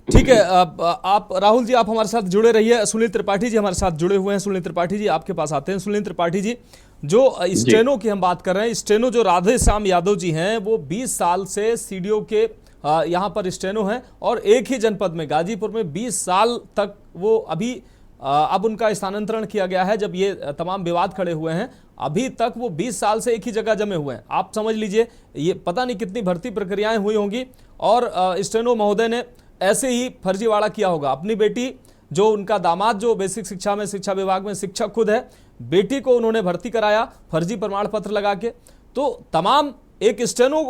A: ठीक है। आप राहुल जी, आप हमारे साथ जुड़े रहिए। सुनील त्रिपाठी जी हमारे साथ जुड़े हुए हैं। सुनील त्रिपाठी जी, आपके पास आते हैं। सुनील त्रिपाठी जी, जो स्टेनो की हम बात कर रहे हैं, स्टेनो जो राधे श्याम यादव जी हैं, वो 20 साल से सीडीओ के यहाँ पर स्टेनो हैं, और एक ही जनपद में गाजीपुर में 20 साल तक वो अभी अब उनका स्थानांतरण किया गया है। जब ये तमाम विवाद खड़े हुए हैं, अभी तक वो 20 साल से एक ही जगह जमे हुए हैं। आप समझ लीजिए, ये पता नहीं कितनी भर्ती प्रक्रियाएं हुई होंगी, और स्टेनो महोदय ने ऐसे ही फर्जीवाड़ा किया होगा। अपनी बेटी, जो उनका दामाद जो बेसिक शिक्षा में, शिक्षा विभाग में शिक्षक खुद है, बेटी को उन्होंने भर्ती कराया फर्जी प्रमाण पत्र लगा के। तो तमाम एक स्टेनो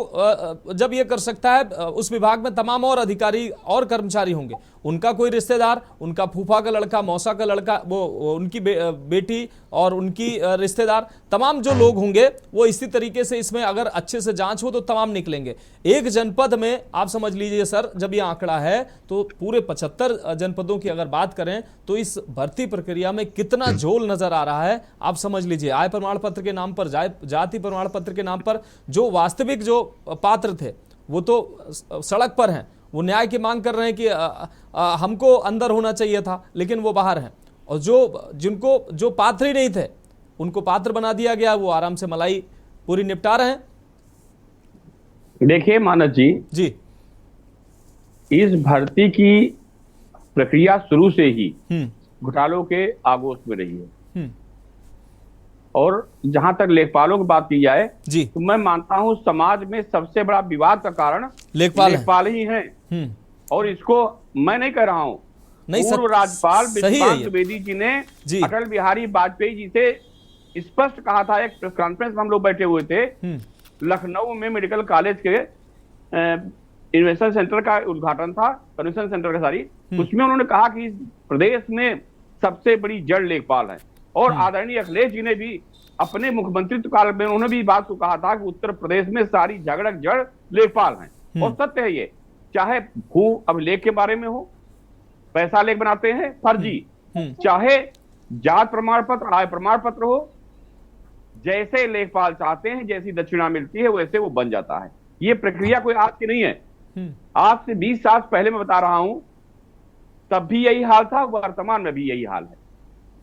A: जब ये कर सकता है, उस विभाग में तमाम और अधिकारी और कर्मचारी होंगे, उनका कोई रिश्तेदार, उनका फूफा का लड़का, मौसा का लड़का, वो उनकी बेटी और उनकी रिश्तेदार, तमाम जो लोग होंगे वो इसी तरीके से इसमें अगर अच्छे से जांच हो तो तमाम निकलेंगे। एक जनपद में आप समझ लीजिए सर, जब ये आंकड़ा है तो पूरे 75 जनपदों की अगर बात करें तो इस भर्ती प्रक्रिया में कितना झोल नजर आ रहा है आप समझ लीजिए। आय प्रमाण पत्र के नाम पर, जाति प्रमाण पत्र के नाम पर जो वास्तविक जो पात्र थे वो तो सड़क पर हैं, वो न्याय की मांग कर रहे हैं कि हमको अंदर होना चाहिए था, लेकिन वो बाहर हैं। और जो पात्र ही नहीं थे उनको पात्र बना दिया गया, वो आराम से मलाई पूरी निपटा रहे हैं।
I: देखिए मानस जी, इस भर्ती की प्रक्रिया शुरू से ही घोटालों के आगोश में रही है। और जहां तक लेखपालों की बात की जाए
A: जी,
I: तो मैं मानता हूं समाज में सबसे बड़ा विवाद का कारण लेखपाल ही हैं। और इसको मैं नहीं कह रहा हूं, पूर्व राज्यपाल विश्वास द्विवेदी जी ने अटल बिहारी वाजपेयी जी से स्पष्ट कहा था। एक प्रेस कॉन्फ्रेंस में हम लोग बैठे हुए थे लखनऊ में, मेडिकल कॉलेज के इन्वेस्टर सेंटर का उद्घाटन था, कन्वेंशन सेंटर का सारी, उसमें उन्होंने कहा कि प्रदेश में सबसे बड़ी जड़ लेखपाल है। और आदरणीय अखिलेश जी ने भी अपने मुख्यमंत्रित्व काल में उन्होंने भी बात को कहा था कि उत्तर प्रदेश में सारी झगड़क जड़ लेखपाल हैं। और सत्य है ये, चाहे भू अभिलेख के बारे में हो, पैसा लेख बनाते हैं फर्जी, चाहे जात प्रमाण पत्र, आय प्रमाण पत्र हो, जैसे लेखपाल चाहते हैं, जैसी दक्षिणा मिलती है वैसे वो बन जाता है। ये प्रक्रिया कोई आज की नहीं है, आज से 20 साल पहले मैं बता रहा हूं, तब भी यही हाल था, वर्तमान में भी यही हाल है।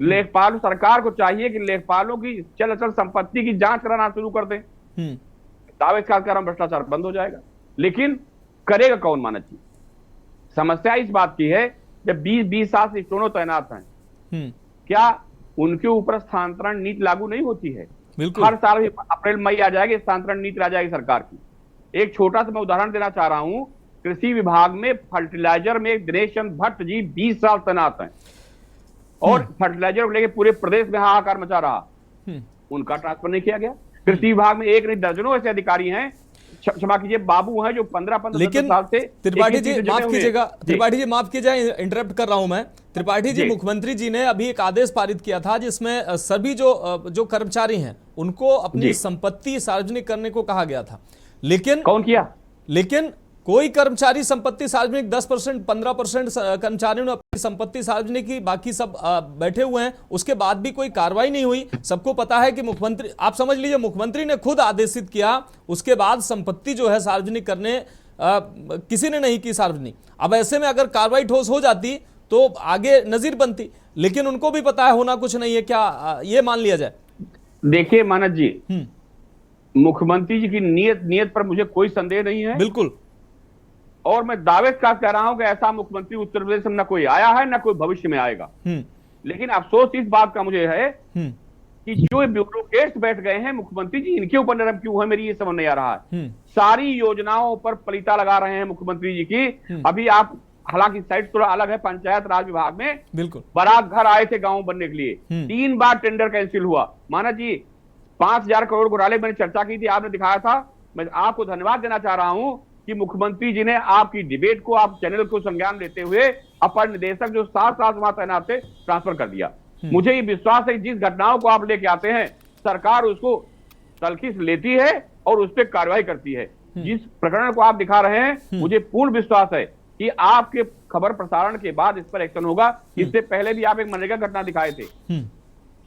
I: लेखपाल सरकार को चाहिए कि लेखपालों की चल अचल संपत्ति की जांच कराना शुरू कर दें, दावे खासकर भ्रष्टाचार बंद हो जाएगा। लेकिन करेगा कौन मानस जी? समस्या इस बात की है, जब 20 साल से दोनों तैनात हैं, क्या उनके ऊपर स्थानांतरण नीति लागू नहीं होती है? हर साल अप्रैल मई आ जाएगी, स्थानांतरण नीति आ जाएगी सरकार की। एक छोटा सा मैं उदाहरण देना चाह रहा हूं, कृषि विभाग में फर्टिलाइजर में दिनेश चंद्र भट्ट जी 20 साल तैनात हैं, और फर्टिलाइजर को लेकर पूरे प्रदेश में हाहाकार मचा रहा, उनका ट्रांसफर नहीं किया गया। कृषि विभाग में एक नहीं दर्जनों ऐसे अधिकारी हैं, क्षमा कीजिए बाबू हैं, जो 15 साल से।
A: त्रिपाठी जी माफ कीजिएगा, त्रिपाठी जी माफ कीजिए, इंटरप्ट कर रहा हूं मैं। त्रिपाठी जी, मुख्यमंत्री जी ने अभी एक आदेश पारित किया था जिसमें सभी जो कर्मचारी हैं उनको अपनी संपत्ति सार्वजनिक करने को कहा गया था, लेकिन
I: कौन किया?
A: लेकिन कोई कर्मचारी संपत्ति सार्वजनिक 10%, 15% कर्मचारियों ने अपनी संपत्ति सार्वजनिक की, बाकी सब बैठे हुए हैं, उसके बाद भी कोई कार्रवाई नहीं हुई। सबको पता है कि मुख्यमंत्री, आप समझ लीजिए मुख्यमंत्री ने खुद आदेशित किया, उसके बाद संपत्ति जो है सार्वजनिक करने किसी ने नहीं की सार्वजनिक। अब ऐसे में अगर कार्रवाई ठोस हो जाती तो आगे नजीर बनती, लेकिन उनको भी पता है होना कुछ नहीं है, क्या ये मान लिया जाए?
I: देखिए मानस जी, मुख्यमंत्री जी की नीयत पर मुझे कोई संदेह नहीं है,
A: बिल्कुल।
I: और मैं दावे के साथ कह रहा हूं कि ऐसा मुख्यमंत्री उत्तर प्रदेश में न कोई आया है न कोई भविष्य में आएगा। लेकिन अफसोस इस बात का मुझे है कि जो ब्यूरोक्रेट्स बैठ गए हैं मुख्यमंत्री जी, इनके ऊपर नरम क्यों है, मेरी ये समझ नहीं आ रहा है। सारी योजनाओं पर पलीता लगा रहे हैं मुख्यमंत्री जी की। अभी आप, हालांकि साइड थोड़ा अलग है, पंचायत राज विभाग में
A: बिल्कुल
I: बारात घर आए थे गांव बनने के लिए, 3 बार टेंडर कैंसिल हुआ। माना जी 5,000 करोड़ घोटाले मैंने चर्चा की थी, आपने दिखाया था। मैं आपको धन्यवाद देना चाह रहा हूं कि मुख्यमंत्री जी ने आपकी डिबेट को, आप चैनल को संज्ञान लेते हुए अपर निदेशक जो 7 साल वहां तैनात थे ट्रांसफर कर दिया। मुझे ये विश्वास है जिस घटनाओं को आप लेके आते हैं सरकार उसको तलखीस लेती है और उस पर कार्रवाई करती है। जिस प्रकरण को आप दिखा रहे हैं मुझे पूर्ण विश्वास है कि आपके खबर प्रसारण के बाद इस पर एक्शन होगा। इससे पहले भी आप एक मनरेगा घटना दिखाए थे,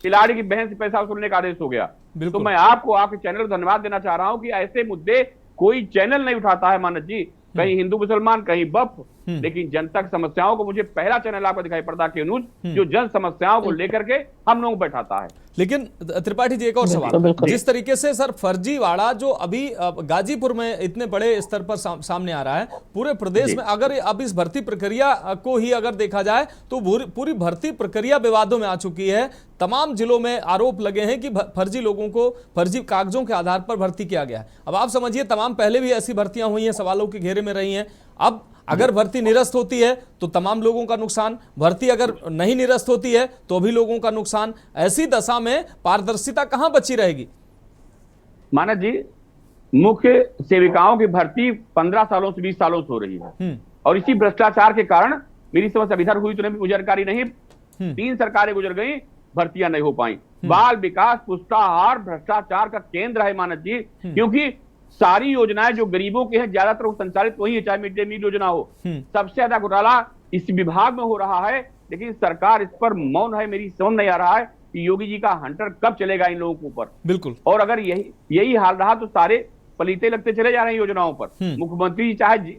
I: खिलाड़ी की बहन से पैसा वसूलने का आदेश हो गया। तो मैं आपको, आपके चैनल को धन्यवाद देना चाह रहा हूं कि ऐसे मुद्दे कोई चैनल नहीं उठाता है मानस जी, कहीं हिंदू मुसलमान कहीं बफ, लेकिन जनता की समस्याओं को मुझे पहला चैनल आपको दिखाई पड़ता है अनुज, जो जन समस्याओं को लेकर के हम लोग बैठाता है।
A: लेकिन त्रिपाठी जी एक और सवाल, जिस तरीके से सर फर्जीवाड़ा जो अभी गाजीपुर में इतने बड़े स्तर पर सामने आ रहा है, पूरे प्रदेश में अगर अब इस भर्ती प्रक्रिया को ही अगर देखा जाए तो पूरी भर्ती प्रक्रिया विवादों में आ चुकी है। तमाम जिलों में आरोप लगे हैं कि फर्जी लोगों को फर्जी कागजों के आधार पर भर्ती किया गया है। अब आप समझिए तमाम पहले भी ऐसी भर्तियां हुई हैं, सवालों के घेरे में रही हैं। अब अगर भर्ती निरस्त होती है तो तमाम लोगों का नुकसान, भर्ती अगर नहीं निरस्त होती है तो भी लोगों का नुकसान। ऐसी दशा में पारदर्शिता कहां बची रहेगी?
I: मानस जी, मुख्य सेविकाओं की भर्ती 15 सालों से 20 सालों से हो रही है, और इसी भ्रष्टाचार के कारण, मेरी समझ अभी इधर हुई तो मुझे जानकारी नहीं, 3 सरकारें गुजर गई, भर्तियां नहीं हो पाई। बाल विकास पुष्टाहार भ्रष्टाचार का केंद्र है मानस जी, क्योंकि सारी योजनाएं जो गरीबों की हैं ज्यादातर वो संचालित वही है, चाहे मिड डे मील योजना हो। सबसे ज्यादा घोटाला इस विभाग में हो रहा है, लेकिन सरकार इस पर मौन है। मेरी समझ नहीं आ रहा है कि योगी जी का हंटर कब चलेगा इन लोगों के ऊपर।
A: बिल्कुल।
I: और अगर यही हाल रहा तो सारे पलीते लगते चले जा रहे हैं योजनाओं पर। मुख्यमंत्री जी चाहे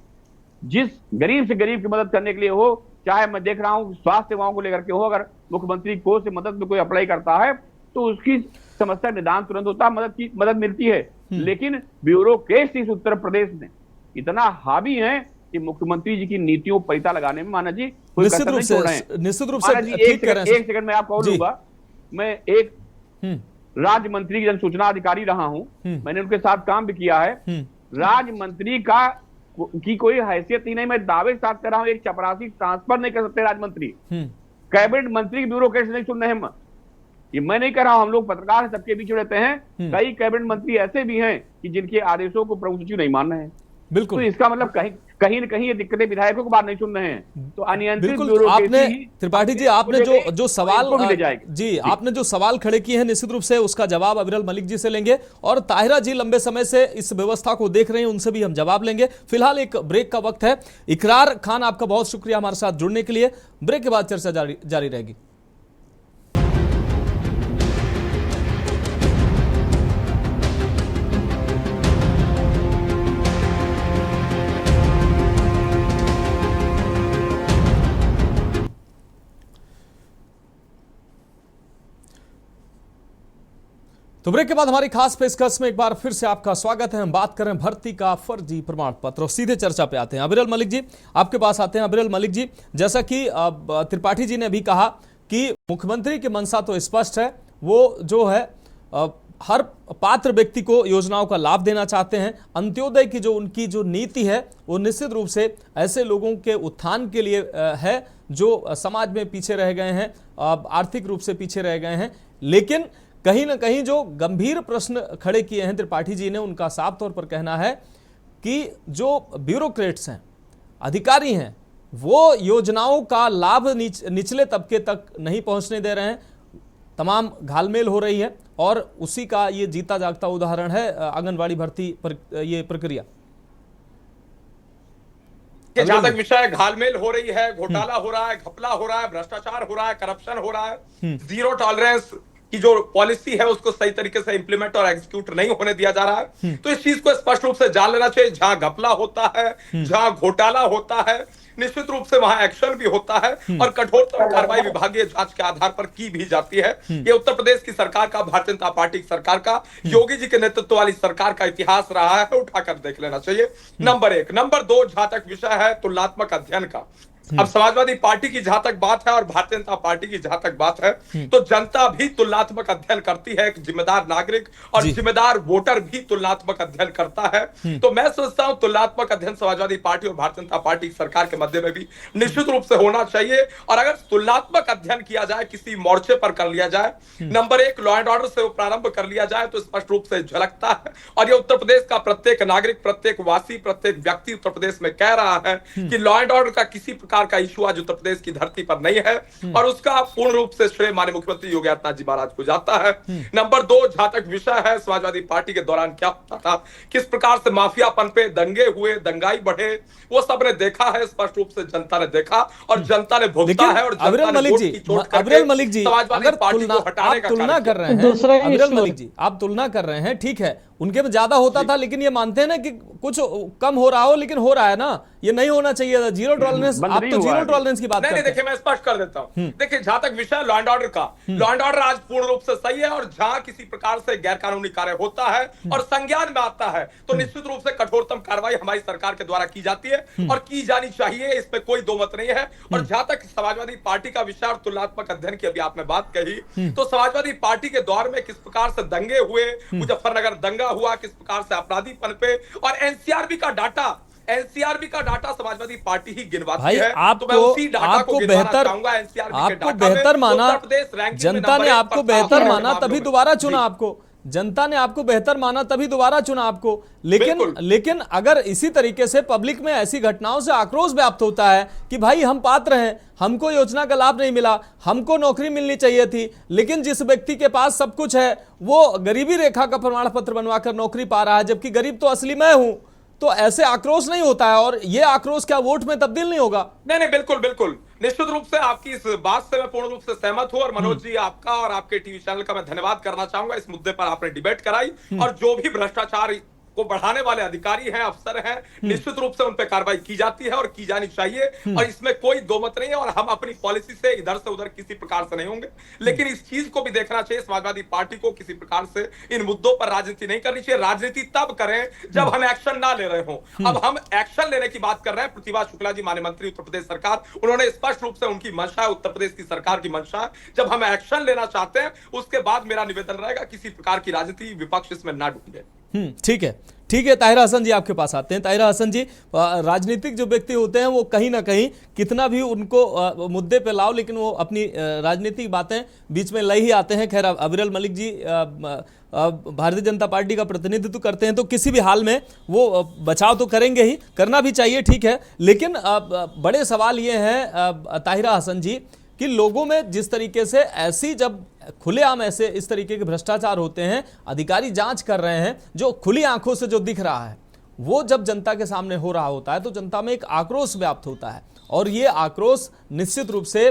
I: जिस गरीब से गरीब की मदद करने के लिए हो, चाहे मैं देख रहा हूं स्वास्थ्य सेवाओं को लेकर के हो, अगर मुख्यमंत्री कोष से मदद में कोई अप्लाई करता है तो उसकी समस्या निदान तुरंत होता है, मदद मिलती है। लेकिन ब्यूरोक्रेट्स इस उत्तर प्रदेश में इतना हावी है कि मुख्यमंत्री जी की नीतियों पर पलीता लगाने में मानस जी कोई कसर नहीं छोड़ रहे हैं।
A: निश्चित रूप से
I: एक सेकंड में आपको और लूंगा। मैं एक राज्य मंत्री की जनसूचना अधिकारी रहा हूं, मैंने उनके साथ काम भी किया है। राज्य मंत्री की कोई हैसियत ही नहीं। मैं दावे के साथ कर रहा हूं, एक चपरासी ट्रांसफर नहीं कर सकते राज्य मंत्री। कैबिनेट मंत्री की ब्यूरोक्रेट्स नहीं सुन रहे हैं। ये मैं नहीं कर रहा हूं, हम लोग पत्रकार सबके बीच रहते हैं। कई कैबिनेट मंत्री ऐसे भी हैं कि जिनके आदेशों को प्रमुख सचिव नहीं मान रहे हैं।
A: बिल्कुल।
I: तो इसका मतलब कहीं न कहीं ये दिक्कतें विधायकों की बात नहीं सुन रहे हैं। तो अनियंत्रित
A: आपने त्रिपाठी जी, आपने जो सवाल जी आपने जो सवाल खड़े किए हैं, निश्चित रूप से उसका जवाब अविरल मलिक जी से लेंगे, और ताहिरा जी लंबे समय से इस व्यवस्था को देख रहे हैं, उनसे भी हम जवाब लेंगे। फिलहाल एक ब्रेक का वक्त है। इकरार खान, आपका बहुत शुक्रिया हमारे साथ जुड़ने के लिए। ब्रेक के बाद चर्चा जारी रहेगी। तो ब्रेक के बाद हमारी खास पेशकश में एक बार फिर से आपका स्वागत है। हम बात करें भर्ती का फर्जी प्रमाण पत्र, और सीधे चर्चा पे आते हैं। अविरल मलिक जी, आपके पास आते हैं। अविरल मलिक जी, जैसा कि त्रिपाठी जी ने भी कहा कि मुख्यमंत्री की मंशा तो स्पष्ट है, वो जो है हर पात्र व्यक्ति को योजनाओं का लाभ देना चाहते हैं। अंत्योदय की जो उनकी जो नीति है वो निश्चित रूप से ऐसे लोगों के उत्थान के लिए है जो समाज में पीछे रह गए हैं, आर्थिक रूप से पीछे रह गए हैं। लेकिन कहीं ना कहीं जो गंभीर प्रश्न खड़े किए हैं त्रिपाठी जी ने, उनका साफ तौर पर कहना है कि जो ब्यूरोक्रेट्स हैं, अधिकारी हैं, वो योजनाओं का लाभ निचले तबके तक नहीं पहुंचने दे रहे हैं। तमाम घालमेल हो रही है, और उसी का ये जीता जागता उदाहरण है आंगनवाड़ी भर्ती ये प्रक्रिया।
G: जहां तक विषय घालमेल हो रही है, घोटाला हो रहा है, घपला हो रहा है, भ्रष्टाचार हो रहा है, करप्शन हो रहा है, जीरो टॉलरेंस की जो पॉलिसी है उसको सही तरीके से इंप्लीमेंट और एग्जीक्यूट नहीं होने दिया जा रहा है, तो इस चीज को स्पष्ट रूप से जान लेना चाहिए। जहां घपला होता है, जहां घोटाला होता है, निश्चित रूप से वहां एक्शन भी होता है और कठोरतम कार्रवाई विभागीय जांच के आधार पर की भी जाती है। ये उत्तर प्रदेश की सरकार का, भारतीय जनता पार्टी की सरकार का, योगी जी के नेतृत्व वाली सरकार का इतिहास रहा है, उठाकर देख लेना चाहिए। नंबर 1। नंबर 2, जहां तक विषय है तुलनात्मक अध्ययन का, अब समाजवादी पार्टी की जहां तक बात है और भारतीय जनता पार्टी की जहां तक बात है, तो जनता भी तुलनात्मक अध्ययन करती है। एक जिम्मेदार नागरिक और जिम्मेदार वोटर भी तुलनात्मक अध्ययन करता है। तो मैं सोचता हूं तुलनात्मक अध्ययन समाजवादी पार्टी और भारतीय जनता पार्टी की सरकार के मध्य में भी निश्चित रूप से होना चाहिए। और अगर तुलनात्मक अध्ययन किया जाए, किसी मोर्चे पर कर लिया जाए, नंबर 1 लॉ एंड ऑर्डर से प्रारंभ कर लिया जाए, तो स्पष्ट रूप से झलकता है। और ये उत्तर प्रदेश का प्रत्येक नागरिक, प्रत्येक वासी, प्रत्येक व्यक्ति उत्तर प्रदेश में कह रहा है कि लॉ एंड ऑर्डर का किसी प्रकार का इशू आज उत्तर प्रदेश की धरती पर नहीं है, और उसका पूर्ण रूप से श्रेय माननीय मुख्यमंत्री योगी आदित्यनाथ जी महाराज को जाता है। नंबर 2, जहां तक विषय है समाजवादी पार्टी के दौरान क्या होता था, किस प्रकार से माफियापन पे दंगे हुए, दंगाई बढ़े, वो सब ने देखा है, स्पष्ट रूप से जनता ने देखा और जनता ने भुगता है। और
A: अविरल मलिक जी, अगर तुलना कर रहे हैं, अविरल मलिक जी आप तुलना कर रहे हैं, ठीक है, उनके में ज्यादा होता था, लेकिन ये मानते हैं ना कि कुछ कम हो रहा हो, लेकिन हो रहा है ना, ये नहीं होना चाहिए था। जीरो टॉलरेंस, आप तो जीरो टॉलरेंस की बात करते हैं।
G: देखिए मैं स्पष्ट कर देता हूं, देखिए जहां तक विषय लॉ एंड ऑर्डर का, लॉ एंड ऑर्डर आज पूर्ण रूप से सही है, और जहां किसी प्रकार से गैर कानूनी कार्य होता है और संज्ञान में आता है, तो निश्चित रूप से कठोरतम कार्रवाई हमारी सरकार के द्वारा की जाती है और की जानी चाहिए, इसमें कोई दो मत नहीं है। और जहां तक समाजवादी पार्टी का विषय और तुलनात्मक अध्ययन की अभी आपने बात कही, तो समाजवादी पार्टी के दौर में किस प्रकार से दंगे हुए, मुजफ्फरनगर दंगा हुआ, किस प्रकार से अपराधीपन पे, और एनसीआरबी का डाटा समाजवादी पार्टी ही गिनवाती है।
A: आपको बेहतर माना, जनता ने आपको बेहतर माना तभी दोबारा चुना आपको, जनता ने आपको बेहतर माना तभी दोबारा चुना आपको। लेकिन अगर इसी तरीके से पब्लिक में ऐसी घटनाओं से आक्रोश व्याप्त होता है कि भाई हम पात्र हैं, हमको योजना का लाभ नहीं मिला, हमको नौकरी मिलनी चाहिए थी, लेकिन जिस व्यक्ति के पास सब कुछ है वो गरीबी रेखा का प्रमाण पत्र बनवाकर नौकरी पा रहा है, जबकि गरीब तो असली मैं हूं, तो ऐसे आक्रोश नहीं होता है। और ये आक्रोश क्या वोट में तब्दील नहीं होगा?
G: नहीं, बिल्कुल निश्चित रूप से आपकी इस बात से मैं पूर्ण रूप से सहमत हूं। और मनोज जी, आपका और आपके टीवी चैनल का मैं धन्यवाद करना चाहूंगा, इस मुद्दे पर आपने डिबेट कराई, और जो भी भ्रष्टाचार को बढ़ाने वाले अधिकारी हैं, अफसर हैं, निश्चित रूप से उन पर कार्रवाई की जाती है और की जानी चाहिए, और इसमें कोई दो मत नहीं है। और हम अपनी पॉलिसी से इधर से उधर किसी प्रकार से नहीं होंगे, लेकिन इस चीज को भी देखना चाहिए, समाजवादी पार्टी को किसी प्रकार से इन मुद्दों पर राजनीति नहीं करनी चाहिए। राजनीति तब करें जब हम एक्शन ना ले रहे हो। अब हम एक्शन लेने की बात कर रहे हैं। प्रतिभा शुक्ला जी माननीय मंत्री उत्तर प्रदेश सरकार, उन्होंने स्पष्ट रूप से, उनकी मंशा है, उत्तर प्रदेश की सरकार की मंशा है, जब हम एक्शन लेना चाहते हैं उसके बाद मेरा निवेदन रहेगा किसी प्रकार की राजनीति, विपक्ष इसमें ना डूबे।
A: ठीक है, ताहिरा हसन जी आपके पास आते हैं। ताहिरा हसन जी, राजनीतिक जो व्यक्ति होते हैं वो कहीं ना कहीं कितना भी उनको मुद्दे पे लाओ, लेकिन वो अपनी राजनीतिक बातें बीच में लाई ही आते हैं। खैर, अविरल मलिक जी भारतीय जनता पार्टी का प्रतिनिधित्व करते हैं, तो किसी भी हाल में वो बचाव तो करेंगे ही, करना भी चाहिए, ठीक है, लेकिन बड़े सवाल ये हैं ताहिरा हसन जी कि लोगों में जिस तरीके से ऐसी, जब खुलेआम ऐसे इस तरीके के भ्रष्टाचार होते हैं, अधिकारी जांच कर रहे हैं, जो खुली आंखों से जो दिख रहा है, वो जब जनता के सामने हो रहा होता है तो जनता में एक आक्रोश व्याप्त होता है, और ये आक्रोश निश्चित रूप से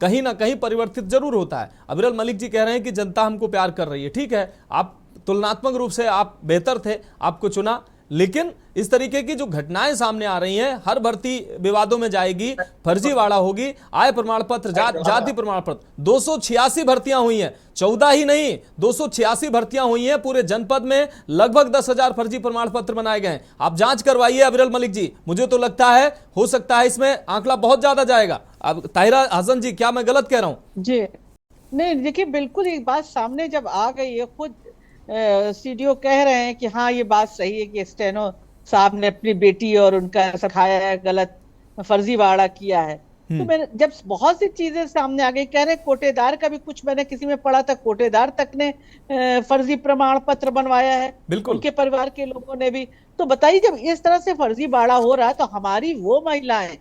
A: कहीं ना कहीं परिवर्तित जरूर होता है। अविरल मलिक जी कह रहे हैं कि जनता हमको प्यार कर रही है, ठीक है, आप तुलनात्मक रूप से आप बेहतर थे, आपको चुना, लेकिन इस तरीके की जो घटनाएं सामने आ रही हैं, हर भर्ती विवादों में जाएगी, फर्जीवाड़ा होगी, आय प्रमाण पत्र, जाति प्रमाण पत्र, 286 भर्तियां हुई हैं, 14 ही नहीं 286 भर्तियां हुई हैं पूरे जनपद में, लगभग 10,000 फर्जी प्रमाण पत्र बनाए गए हैं। आप जांच करवाइए अविरल मलिक जी, मुझे तो लगता है हो सकता है इसमें आंकड़ा बहुत ज्यादा जाएगा। अब ताहिरा हसन जी, क्या मैं गलत कह रहा हूं? जी
F: नहीं, देखिए बिल्कुल एक बात सामने जब आ गई है, खुद सीडीओ कह रहे हैं कि हाँ ये बात सही है कि स्टेनो साहब ने अपनी बेटी और उनका सिखाया है, गलत फर्जीवाड़ा किया है। तो मैंने जब बहुत सी चीजें सामने आ गई, कह रहे कोटेदार का भी कुछ मैंने किसी में पढ़ा था, कोटेदार तक ने फर्जी प्रमाण पत्र बनवाया है, उनके परिवार के लोगों ने भी। तो बताइए, जब इस तरह से फर्जीवाड़ा हो रहा है तो हमारी वो महिलाएं